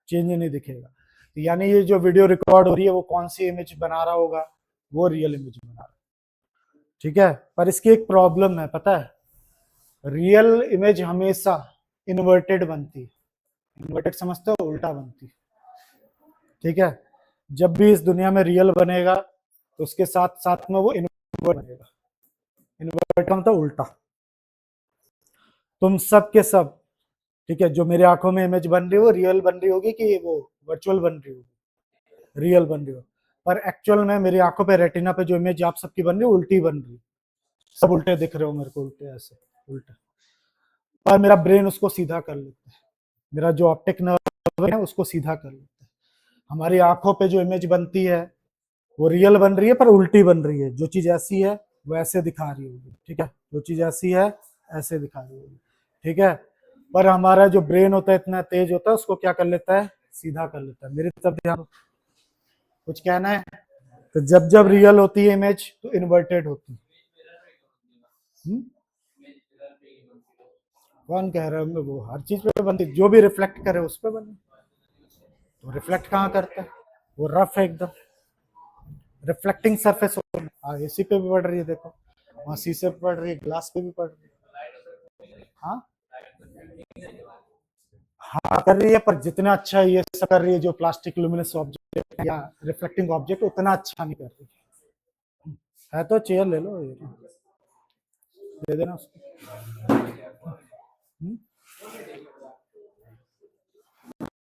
A: चेंज नहीं दिखेगा। तो यानी ये जो वीडियो रिकॉर्ड हो रही है वो कौन सी इमेज बना रहा होगा? वो रियल इमेज बना रहा है, ठीक है। पर इसकी एक प्रॉब्लम है, पता है, रियल इमेज हमेशा इन्वर्टेड बनती है। इन्वर्टेड समझते हो? उल्टा बनती है, ठीक है। जब भी इस दुनिया में रियल बनेगा तो उसके साथ साथ में वो इन्वर्ट बनेगा। इन्वर्ट मतलब उल्टा। तुम सब के सब, ठीक है, जो मेरी आंखों में इमेज बन रही हो रियल बन रही होगी कि वो वर्चुअल बन रही होगी? रियल बन रही हो। पर एक्चुअल में मेरी आंखों पे, रेटिना पे जो इमेज आप सबकी बन रही है उल्टी बन रही है। सब उल्टे दिख रहे हो मेरे को, उल्टे ऐसे उल्टे। और मेरा ब्रेन उसको सीधा कर लेता है, मेरा जो ऑप्टिक नर्व है उसको सीधा कर लेता है। हमारी आंखों पे जो इमेज बनती है वो रियल बन रही है पर उल्टी बन रही है। जो चीज ऐसी है वो ऐसे दिखा रही होगी, ठीक है, जो चीज ऐसी है ऐसे दिखा रही होगी, ठीक है। पर हमारा जो ब्रेन होता है इतना तेज होता है, उसको क्या कर लेता है? सीधा कर लेता है। मेरी तरफ ध्यान, कुछ कहना है? तो जब जब रियल होती है इमेज तो इन्वर्टेड होती है। कौन कह रहा है वो हर चीज पे बनती, जो भी रिफ्लेक्ट करे उस पे बने। तो रिफ्लेक्ट कहाँ करता है, वो रफ है एकदम, रिफ्लेक्टिंग सरफेस। हाँ एसी पे भी पड़ रही है, देखो वहाँ शीशे पे पड़ रही है, ग्लास पे भी पड़ रही है। हाँ हाँ कर रही है, पर जितना अच्छा ये सब कर रही है जो प्लास्टिक लुमिनस ऑब्जेक्ट या रिफ्लेक्टिंग ऑब्जेक्ट, उतना अच्छा नहीं कर रही है। तो चेयर ले लो, ये दे देना उसको।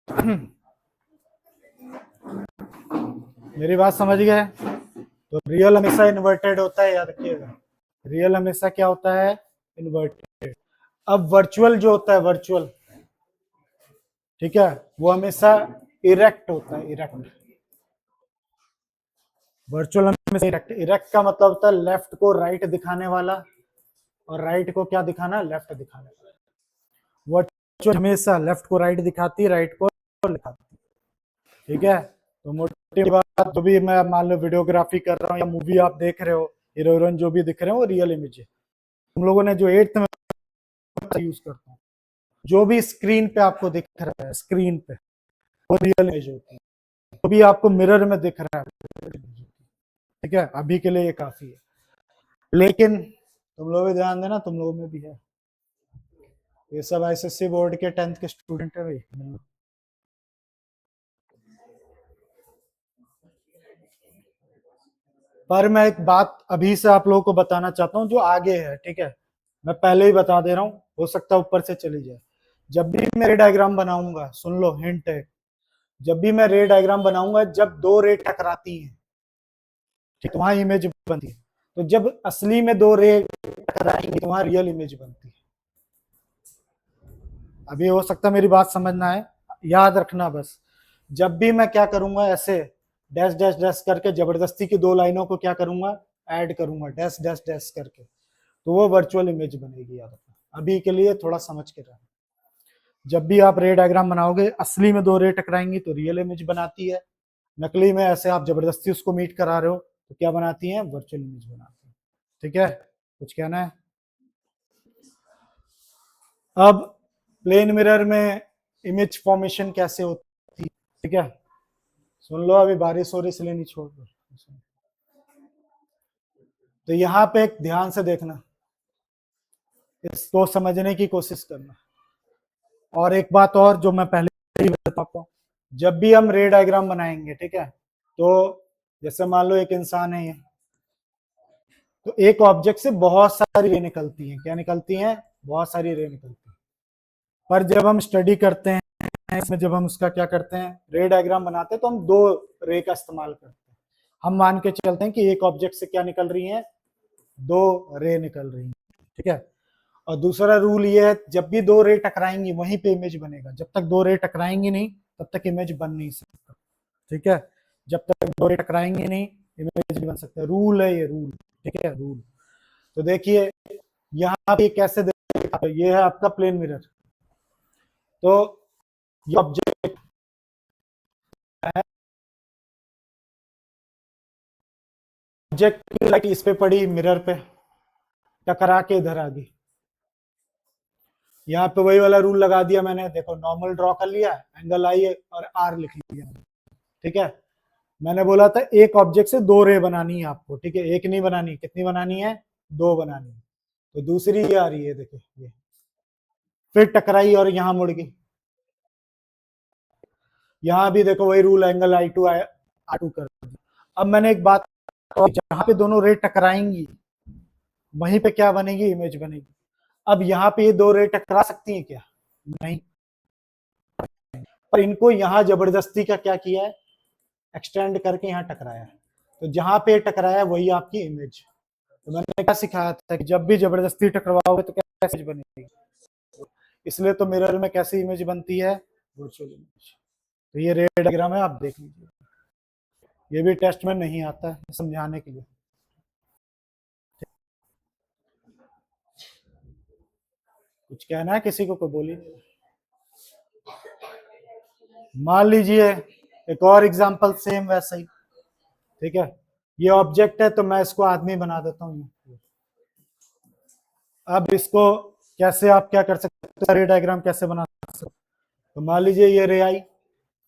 A: हम्म? मेरी बात समझ गए। तो रियल हमेशा इन्वर्टेड होता है, याद रखिएगा। रियल हमेशा क्या होता है, इन्वर्टेड। अब वर्चुअल जो होता है, वर्चुअल, ठीक है, वो हमेशा इरेक्ट होता है, इरेक्ट। वर्चुअल हमेशा इरेक्ट, इरेक्ट का मतलब होता है लेफ्ट को राइट दिखाने वाला, और राइट को क्या दिखाना, लेफ्ट दिखाने वाला। वर्चुअल हमेशा लेफ्ट को राइट दिखाती है, राइट को दिखाती है, ठीक है। तो मोटी बात, जो भी मैं मान लो वीडियोग्राफी कर रहा हूँ या मूवी आप देख रहे हो, हीरो हीरोइन जो भी दिख रहे हो वो रियल इमेज है। तुम लोगों ने जो 8th में यूज करता हूँ, जो भी स्क्रीन पे आपको दिख रहा है, स्क्रीन पे, वो रियल इमेज होती है। जो भी आपको मिरर में दिख रहा है, ठीक है, अभी के लिए ये काफी है। लेकिन तुम लोग भी ध्यान देना, तुम लोगों में भी है, ये सब एसएससी बोर्ड के 10th के स्टूडेंट है भाई। पर मैं एक बात अभी से आप लोगों को बताना चाहता हूँ जो आगे है, ठीक है, मैं पहले ही बता दे रहा हूँ, हो सकता है ऊपर से चली जाए। जब भी मैं रे डायग्राम बनाऊंगा, सुन लो हिंट है, जब भी मैं रे डायग्राम बनाऊंगा, जब दो रे टकराती हैं, ठीक, तो वहां इमेज बनती है। तो जब असली में दो रे टकराएंगी तो वहां रियल इमेज बनती है। अभी हो सकता है मेरी बात समझना है, याद रखना बस। जब भी मैं क्या करूंगा, ऐसे डैश डैश डैश करके जबरदस्ती की दो लाइनों को क्या करूंगा, ऐड करूंगा डैश डैश डैश करके, तो वो वर्चुअल इमेज बनेगी, याद रखना। अभी के लिए थोड़ा समझ के रहना। जब भी आप रे डायग्राम बनाओगे, असली में दो रे टकराएंगी तो रियल इमेज बनाती है, नकली में ऐसे आप जबरदस्ती उसको मीट करा रहे हो तो क्या बनाती है, वर्चुअल इमेज बनाती है, ठीक है। कुछ कहना है? अब प्लेन मिरर में इमेज फॉर्मेशन कैसे होती है, ठीक है, सुन लो। अभी बारिश हो रही इसलिए नहीं छोड़ दो। तो यहाँ पे एक ध्यान से देखना, इसको समझने की कोशिश करना। और एक बात और जो मैं पहले ही बताता हूँ, जब भी हम रे डायग्राम बनाएंगे, ठीक है, तो जैसे मान लो एक इंसान है ये, तो एक ऑब्जेक्ट से बहुत सारी रे निकलती हैं, क्या निकलती हैं, बहुत सारी रे निकलती हैं। पर जब हम स्टडी करते हैं इसमें, जब हम उसका क्या करते हैं, रे डायग्राम बनाते हैं, तो हम दो रे का इस्तेमाल करते हैं। हम मान के चलते हैं कि एक ऑब्जेक्ट से क्या निकल रही है, दो रे निकल रही हैं, ठीक है। और दूसरा रूल ये है, जब भी दो रे टकराएंगी वहीं पे इमेज बनेगा, जब तक दो रे टकराएंगी नहीं तब तक इमेज बन नहीं सकता, ठीक है। जब तक दो रे टकराएंगे नहीं इमेज नहीं बन सकता, रूल है ये, रूल, ठीक है, रूल। तो देखिए यहाँ पे कैसे देखा, ये है आपका प्लेन मिरर, तो ये ऑब्जेक्ट है, ऑब्जेक्ट की लाइट इस पे पड़ी, मिरर पे टकरा के इधर आ गई। यहाँ पे वही वाला रूल लगा दिया मैंने, देखो नॉर्मल ड्रॉ कर लिया, एंगल आई और आर लिख लिया, ठीक है। मैंने बोला था एक ऑब्जेक्ट से दो रे बनानी है आपको, ठीक है, एक नहीं बनानी, कितनी बनानी है, दो बनानी है। तो दूसरी ये आ रही है, देखिए ये फिर टकराई और यहां मुड़ गई। यहां भी देखो वही rule, angle i two r two कर दिया। अब मैंने एक बात, जहां पे दोनों रे टकराएंगी वहीं पे क्या बनेगी, इमेज बनेगी। अब यहाँ पे ये दो रे टकरा सकती हैं क्या, नहीं, पर इनको यहां जबरदस्ती का क्या किया है, एक्सटेंड करके यहाँ टकराया है। तो जहां पे टकराया वही आपकी इमेज। तो मैंने क्या सिखाया था कि जब भी जबरदस्ती टकराओगे तो कैसे इमेज बनेगी, इसलिए तो मिरर में कैसी इमेज बनती है, वर्चुअल इमेज। तो ये रे डायग्राम है, आप देख लीजिए, ये भी टेस्ट में नहीं आता है, समझाने के लिए। कुछ कहना है किसी को बोली नहीं। मान लीजिए एक और एग्जांपल सेम वैसा ही, ठीक है, ये ऑब्जेक्ट है तो मैं इसको आदमी बना देता हूँ। अब इसको कैसे आप क्या कर सकते तो रे डायग्राम कैसे बना सकते हो? तो मान लीजिए ये रे आई,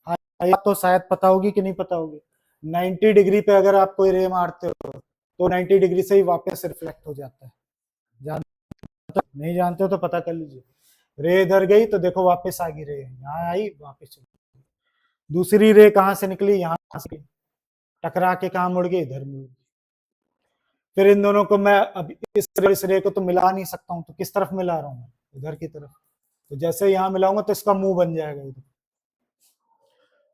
A: आप तो शायद पता होगी कि नहीं पता होगी, 90 डिग्री पे अगर आप कोई रे मारते हो तो 90 डिग्री से ही वापस रिफ्लेक्ट हो जाता है। जानते नहीं जानते हो तो पता कर लीजिए। रे इधर गई तो देखो वापस आ गई, रे यहाँ आई वापस चली, दूसरी रे कहाँ से निकली, यहाँ से टकरा के कहाँ मुड़ गई, इधर मुड़ गई। फिर इन दोनों को मैं अब इस रे को तो मिला नहीं सकता हूँ, तो किस तरफ मिला रहा हूँ, इधर की तरफ। तो जैसे यहाँ मिलाऊंगा तो इसका मुंह बन जाएगा इधर।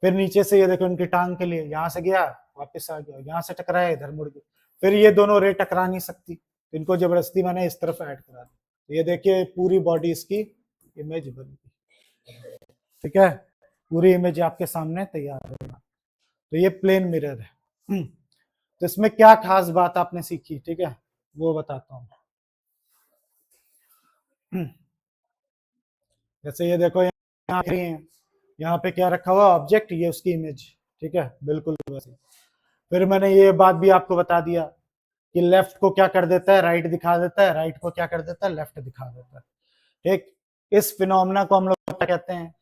A: फिर नीचे से ये देखो इनकी टांग के लिए, यहाँ से गया वापस आ गया, यहाँ से टकराया इधर मुड़ गया। फिर ये दोनों रे टकरा नहीं सकती, तो इनको जबरदस्ती मैंने इस तरफ ऐड करा दी। तो ये देखिए पूरी बॉडी इसकी इमेज बन गई। ठीक है, पूरी इमेज आपके सामने तैयार है। तो ये प्लेन मिरर है। तो इसमें क्या खास बात आपने सीखी, ठीक है, वो बताता हूँ। जैसे ये देखो यहाँ पे क्या रखा हुआ ऑब्जेक्ट, ये उसकी इमेज, ठीक है, बिल्कुल वैसे। फिर मैंने ये बात भी आपको बता दिया कि लेफ्ट को क्या कर देता है, राइट दिखा देता है, राइट को क्या कर देता है, लेफ्ट दिखा देता है। ठीक, इस फिनोमेना को हम लोग क्या कहते हैं,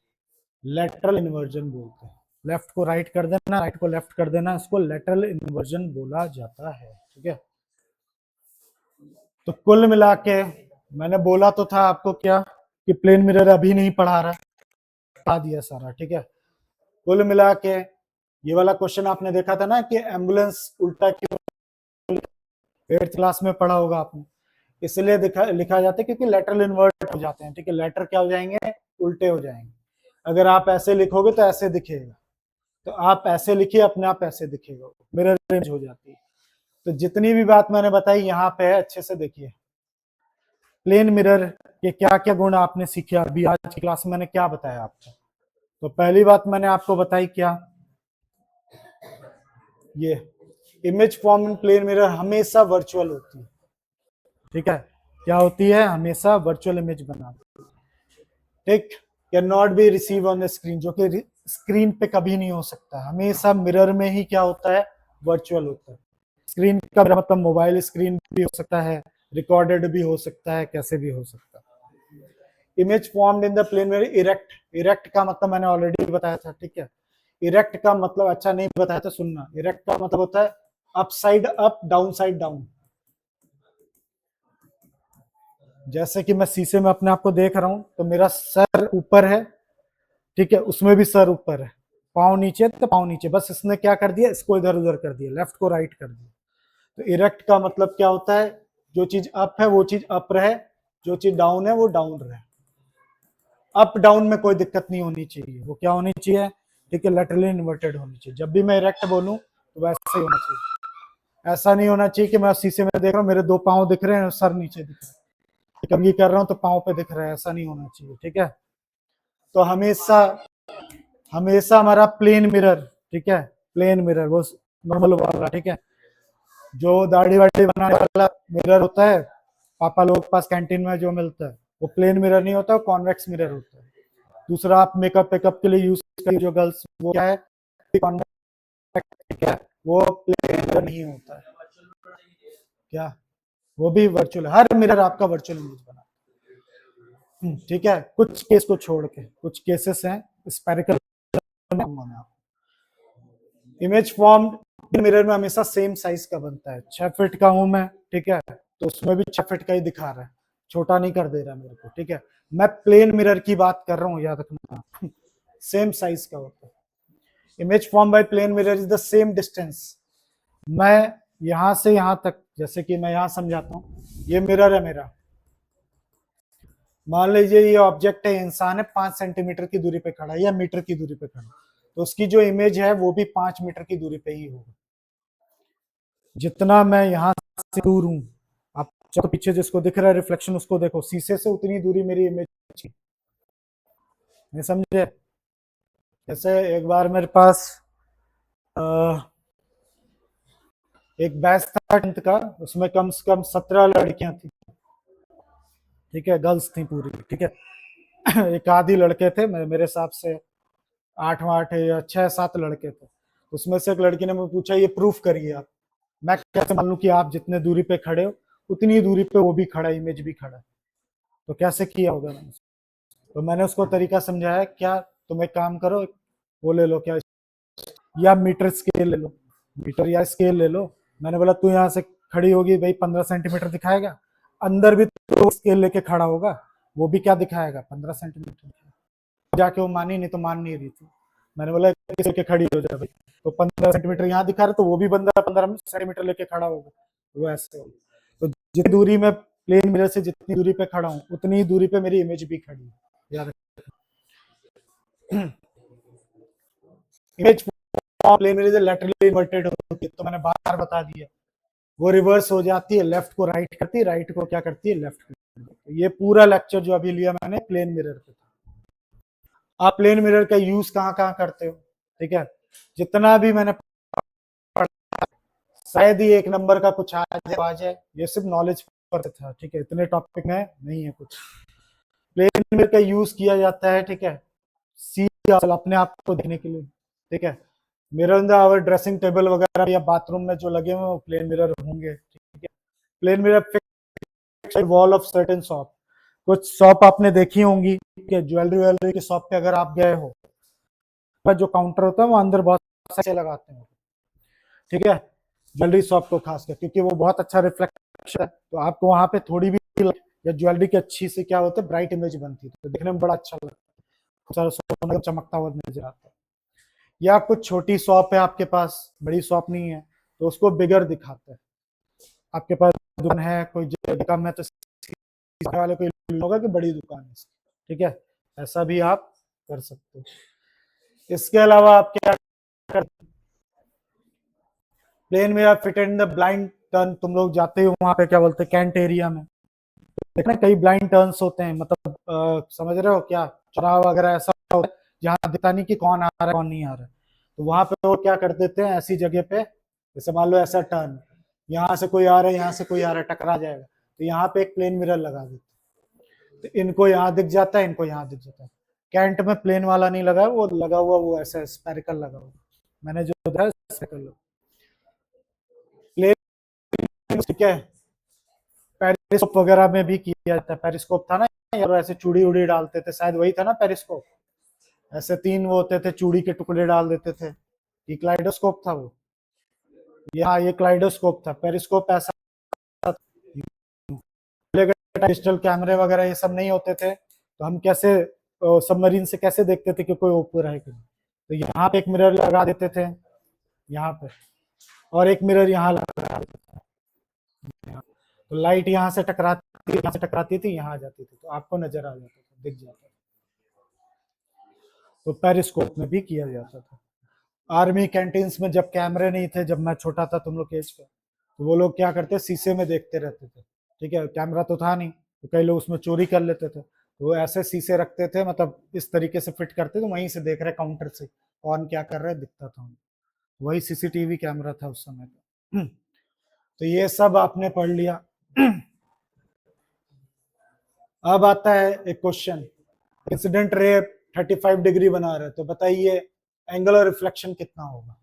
A: लेटरल इन्वर्जन बोलते हैं। लेफ्ट को राइट कर देना, राइट को लेफ्ट कर देना, इसको लेटरल इन्वर्जन बोला जाता है। ठीक है, तो कुल मिला के मैंने बोला तो था आपको क्या कि प्लेन मिरर अभी नहीं पढ़ा रहा, बता दिया सारा। ठीक है, कुल मिला के ये वाला क्वेश्चन आपने देखा था ना कि एम्बुलेंस उल्टा क्यों, 8th क्लास में पढ़ा होगा आपने, इसलिए लिखा जाता है क्योंकि लेटरल इन्वर्ट हो जाते हैं। ठीक है, लेटर क्या हो जाएंगे, उल्टे हो जाएंगे। अगर आप ऐसे लिखोगे तो ऐसे दिखेगा, तो आप ऐसे लिखिए, अपने आप ऐसे दिखेगा, मिरर इमेज हो जाती है। तो जितनी भी बात मैंने बताई यहाँ पे है, अच्छे से देखिए। प्लेन मिरर के क्या क्या गुण आपने सीखे अभी आज की क्लास में, मैंने क्या बताया आपको। तो पहली बात मैंने आपको बताई क्या, ये image form in plane mirror हमेशा वर्चुअल होती है। ठीक है, क्या होती है, हमेशा वर्चुअल इमेज बनाती है। ठीक, can not be receive on the screen, जो कि स्क्रीन पे कभी नहीं हो सकता, हमेशा मिरर में ही क्या होता है, वर्चुअल होता है। स्क्रीन का मतलब मोबाइल स्क्रीन भी हो सकता है, रिकॉर्डेड भी हो सकता है, कैसे भी हो सकता है। Image formed in the plane mirror erect, erect का मतलब मैंने ऑलरेडी बताया था। ठीक है, इरेक्ट का मतलब, अच्छा नहीं बताया था, सुनना, इरेक्ट का मतलब होता है up side up, down side down. जैसे कि मैं शीशे में अपने आप को देख रहा हूं तो मेरा सर ऊपर है, ठीक है, उसमें भी सर ऊपर है, पाँव नीचे तो पाँव नीचे, बस इसने क्या कर दिया, इसको इधर उधर कर दिया, लेफ्ट को राइट कर दिया। तो इरेक्ट का मतलब क्या होता है, जो चीज अप है वो चीज अप रहे, जो चीज डाउन है वो डाउन रहे। अप डाउन में कोई दिक्कत नहीं होनी चाहिए, वो क्या होनी चाहिए, ठीक है, लेटरली इन्वर्टेड होनी चाहिए। जब भी मैं इरेक्ट बोलूं तो वैसा ही होना चाहिए। ऐसा नहीं होना चाहिए कि मैं शीशे में देख रहा हूँ मेरे दो पाँव दिख रहे हैं, सर नीचे दिख रहा है, कंघी कर रहा हूँ तो पाँव पे दिख रहा है, ऐसा नहीं होना चाहिए। ठीक है, तो हमेशा हमेशा हमारा प्लेन मिरर, ठीक है, प्लेन मिरर वो नॉर्मल वाला, ठीक है, जो दाढ़ी वाड़ी बनाने वाला मिरर होता है पापा लोग के पास कैंटीन में जो मिलता है, वो प्लेन मिरर नहीं होता, वो कॉन्वेक्स मिरर होता है। दूसरा आप मेकअप वेकअप के लिए यूज करिए जो गर्ल्स, वो क्या है, क्या है, वो प्लेन मिरर नहीं होता है, क्या, वो भी वर्चुअल, हर मिरर आपका वर्चुअल इमेज बना। ठीक है, कुछ केस को छोड़ के, कुछ केसेस हैं स्पेरिकल। इमेज फॉर्म्ड मिरर में हमेशा सेम साइज का बनता है, 6 फीट का हूं मैं, ठीक है, तो उसमें भी 6 फीट का ही दिखा रहा है, छोटा नहीं कर दे रहा मेरे को। ठीक है, मैं प्लेन मिरर की बात कर रहा हूं, याद रखना, सेम साइज का होता है। Image form by plane mirror is the same distance. मैं यहां से यहां तक, जैसे कि मैं यहां समझाता हूं, ये मिरर है मेरा, मान लीजिए ये ऑब्जेक्ट है, इंसान है, 5 सेंटीमीटर की दूरी पे खड़ा है या मीटर की दूरी पे खड़ा है, तो उसकी जो इमेज है वो भी 5 मीटर की दूरी पे ही होगा। जितना मैं यहाँ से दूर हूं, आप चलो पीछे जिसको दिख रहा है रिफ्लेक्शन उसको देखो, शीशे से उतनी दूरी मेरी इमेज की, नहीं समझे। जैसे एक बार मेरे पास एक बैच था 10th का, उसमें कम से कम 17 लड़कियां थी, ठीक है, गर्ल्स थी पूरी। ठीक है, एक आधी लड़के थे, मेरे हिसाब से 8 या 6-7 लड़के थे। उसमें से एक लड़की ने मुझे पूछा ये प्रूफ करिए आप, मैं कैसे मान लूं कि आप जितने दूरी पे खड़े हो उतनी दूरी पे वो भी खड़ा, इमेज भी खड़ा, तो कैसे किया होगा मैंने। तो मैंने उसको तरीका समझाया, क्या तुम एक काम करो, वो ले लो, क्या, या मीटर स्केल ले लो, मीटर या स्केल ले लो। मैंने बोला तू यहाँ से खड़ी होगी भाई 15 सेंटीमीटर दिखाएगा, अंदर भी तो स्केल लेके खड़ा होगा, वो भी क्या दिखाएगा, 15 सेंटीमीटर। जाके वो मानी, नहीं तो मान नहीं रही थी। मैंने बोला किस के खड़ी हो जाए भाई, तो 15 सेंटीमीटर यहाँ दिखा रहा, तो वो भी बंदा 15 सेंटीमीटर लेके खड़ा होगा, वो ऐसे होगा। तो जितनी दूरी में प्लेन मिरर से जितनी दूरी पे खड़ा हूँ, उतनी ही दूरी पे मेरी इमेज भी खड़ी है, याद image plane mirror laterally inverted होती है, तो मैंने बार बता दिया, वो रिवर्स हो जाती है, लेफ्ट को राइट करती है, राइट को क्या करती है, लेफ्ट करती है। ये पूरा लेक्चर जो अभी लिया मैंने प्लेन मिरर पे था। आप प्लेन मिरर का यूज कहाँ कहाँ करते हो, ठीक है, जितना भी मैंने पढ़ा, शायद ही एक नंबर का कुछ आ जाए, ये सिर्फ नॉलेज पर था, ठीक है, इतने टॉपिक में नहीं है कुछ। प्लेन मिरर का यूज किया जाता है, ठीक है, सी अपने आप को देखने के लिए, ठीक है, mirror in the our dressing table वगैरह या बाथरूम में जो लगे हुए वो प्लेन मिरर होंगे, ठीक है। Plane mirror fix wall of certain shop, कुछ शॉप आपने देखी होंगी कि ज्वेलरी वेलरी की शॉप पे अगर आप गए हो, जो काउंटर होता है वो अंदर बहुत से लगाते हैं, ठीक है, ज्वेलरी शॉप को खासकर, क्योंकि वो बहुत अच्छा रिफ्लेक्शन है, तो आपको वहां पे थोड़ी भी या ज्वेलरी की अच्छी से क्या होता है, ब्राइट इमेज बनती है, तो देखने में बड़ा अच्छा लगता है, सोना चमकता हुआ नजर आता है। या कुछ छोटी शॉप है आपके पास, बड़ी शॉप नहीं है, तो उसको बिगर दिखाता है। आपके पास दुकान है, कोई जगह कम है, तो वाले को होगा कि बड़ी दुकान है, ठीक है, ऐसा भी आप कर सकते हो। इसके अलावा आप क्या कर, प्लेन में आप fit in the blind turn, तुम लोग जाते हो वहां पे क्या बोलते हैं, कैंट एरिया में देखना कई ब्लाइंड टर्न्स होते हैं, मतलब समझ रहे हो क्या, चौराहा वगैरह ऐसा होता है जहाँ दिखता नहीं कि कौन आ रहा है कौन नहीं आ रहा है, तो वहां पे वो क्या कर देते हैं, ऐसी जगह पे, जैसे मान लो ऐसा टर्न, यहाँ से कोई आ रहा है, यहाँ से कोई आ रहा है, टकरा जाएगा, तो यहाँ पे एक प्लेन मिरर लगा देते हैं, तो इनको यहाँ दिख जाता है, इनको यहाँ दिख जाता है। कैंट में प्लेन वाला नहीं लगा, वो लगा हुआ, वो ऐसा स्पेरिकल लगा हुआ, मैंने जो बताया स्पेरिकल प्लेन, ठीक है। पेरिस्कोप वगैरह में भी किया जाता है, पेरिस्कोप था ना यार, ऐसे चूड़ी उड़ी डालते थे, शायद वही था ना पेरिस्कोप, ऐसे तीन वो होते थे, चूड़ी के टुकड़े डाल देते थे, ये क्लाइडोस्कोप था वो, यहाँ ये क्लाइडोस्कोप था, पेरिस्कोप ऐसा, डिजिटल कैमरे वगैरह ये सब नहीं होते थे, तो हम कैसे सबमरीन से कैसे देखते थे कि कोई ऊपर है कि नहीं, तो यहाँ पे एक मिरर लगा देते थे यहाँ पे, और एक मिरर यहाँ लगा देते थे, तो लाइट यहाँ से टकराती थी, यहाँ आ जाती थी, तो आपको नजर आ जाता था, दिख जाता था, तो पेरिस्कोप में भी किया जाता था। आर्मी कैंटीन्स में जब कैमरे नहीं थे, जब मैं छोटा था तुम लोग एज का, तो वो लोग क्या करते, शीशे में देखते रहते थे, ठीक है, कैमरा तो था नहीं, तो कई लोग उसमें चोरी कर लेते थे, तो वो ऐसे शीशे रखते थे, मतलब इस तरीके से फिट करते थे, वहीं से देख रहे काउंटर से कौन क्या कर रहा है दिखता था, वही सीसीटीवी कैमरा था उस समय का। तो ये सब आपने पढ़ लिया। अब आता है एक क्वेश्चन, इंसिडेंट रे 35 डिग्री बना रहे, तो बताइए एंगल रिफ्लेक्शन कितना होगा,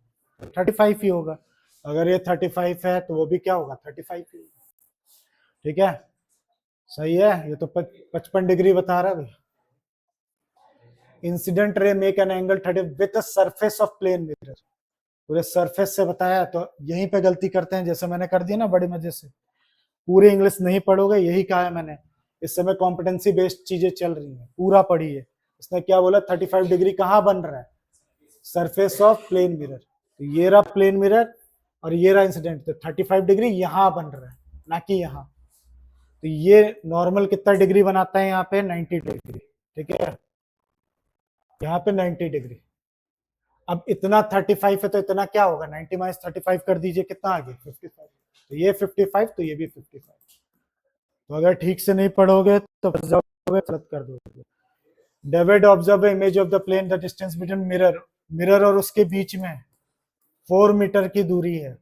A: 35 ही होगा, अगर ये 35 है तो वो भी क्या होगा, 35 ही होगा, ठीक है, सही है, ये तो 55 डिग्री बता रहा है भाई। Incident ray make an angle 30 with surface of plane mirror, पूरे सरफेस से बताया, तो यहीं पे गलती करते हैं, जैसे मैंने कर दिया ना बड़े मजे से, पूरी इंग्लिश नहीं पढ़ोगे, यही कहा है मैंने, इस समय कॉम्पिटेंसी बेस्ड चीजें चल रही हैं, पूरा पढ़िए। इसने क्या बोला, 35 डिग्री कहाँ बन रहा है, सरफेस ऑफ प्लेन मिरर, तो ये रहा प्लेन मिरर और ये रहा इंसिडेंट, तो 35 डिग्री यहाँ बन रहा है, ना कि यहाँ, तो ये नॉर्मल कितना डिग्री बनाता है, यहाँ पे 90 डिग्री, ठीक है, यहाँ पे 90 डिग्री। अब इतना 35 है, तो इतना क्या होगा, 90 माइनस 35 कर दीजिए, कितना आ गया 55, तो ये 55, तो ये भी 55, तो अगर ठीक से नहीं पढ़ोगे तो गलत कर दोगे। David observe image of the plane, the distance between mirror, mirror और उसके बीच में 4 मीटर की दूरी है,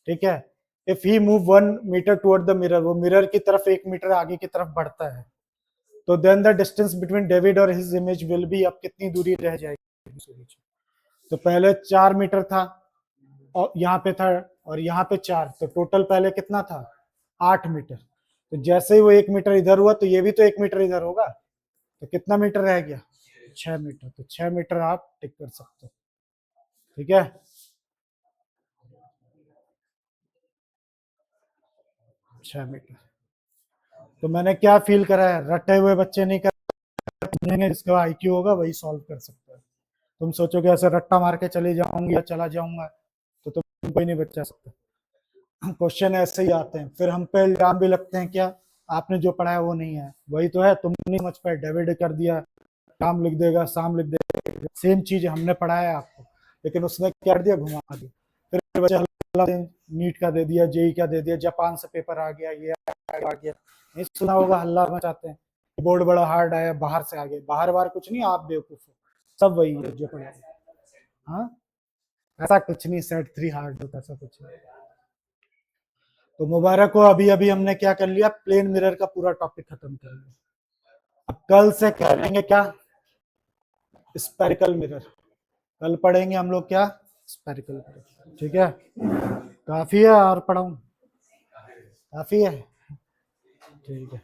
A: ठीक है, if he move 1 metre toward the mirror, वो मिरर की तरफ 1 मीटर आगे की तरफ बढ़ता है, तो then the distance between David और हिज इमेज विल बी, अब कितनी दूरी रह जाएगी, तो पहले 4 मीटर था और यहाँ पे था, और यहाँ पे 4, तो टोटल पहले कितना था, 8 मीटर, तो जैसे ही वो 1 मीटर इधर हुआ, तो ये भी तो 1 मीटर इधर होगा, तो कितना मीटर रह गया? 6 मीटर। तो 6 मीटर आप टिक कर सकते हो। ठीक है, 6 मीटर। तो मैंने क्या फील करा है, रटे हुए बच्चे नहीं कर, जिसका आईक्यू होगा वही सॉल्व कर सकता है। तुम सोचोगे ऐसे रट्टा मार के चले जाऊंगी या चला जाऊंगा, तो तुम कोई नहीं बचा सकता। क्वेश्चन ऐसे ही आते हैं, फिर हम पे इल्जाम भी लगते हैं, क्या आपने जो पढ़ाया वो नहीं है। वही तो है, तुम नहीं समझ पाए, डेविड कर दिया, काम लिख देगा, शाम लिख देगा, सेम चीज हमने पढ़ाया है आपको, लेकिन उसने क्या कर दिया, घुमा दिया। फिर बच्चे हल्ला, नीट का दे दिया, जेई का दे दिया, जापान से पेपर आ गया, ये आ गया, नहीं सुना होगा, हल्ला मचाते हैं बोर्ड बड़ा हार्ड आया, बाहर से आ गए। बाहर बाहर कुछ नहीं, आप बेवकूफ हो, सब वही है जो पढ़ा। हाँ, ऐसा कुछ नहीं, सेट 3 हार्ड होता, ऐसा कुछ नहीं। तो मुबारक हो, अभी अभी हमने क्या कर लिया, प्लेन मिरर का पूरा टॉपिक खत्म कर लिया। अब कल से करेंगे क्या, स्पेरिकल मिरर। कल पढ़ेंगे हम लोग क्या, स्पेरिकल मिरर। ठीक है, काफी है और पढ़ाऊं? काफी है, ठीक है।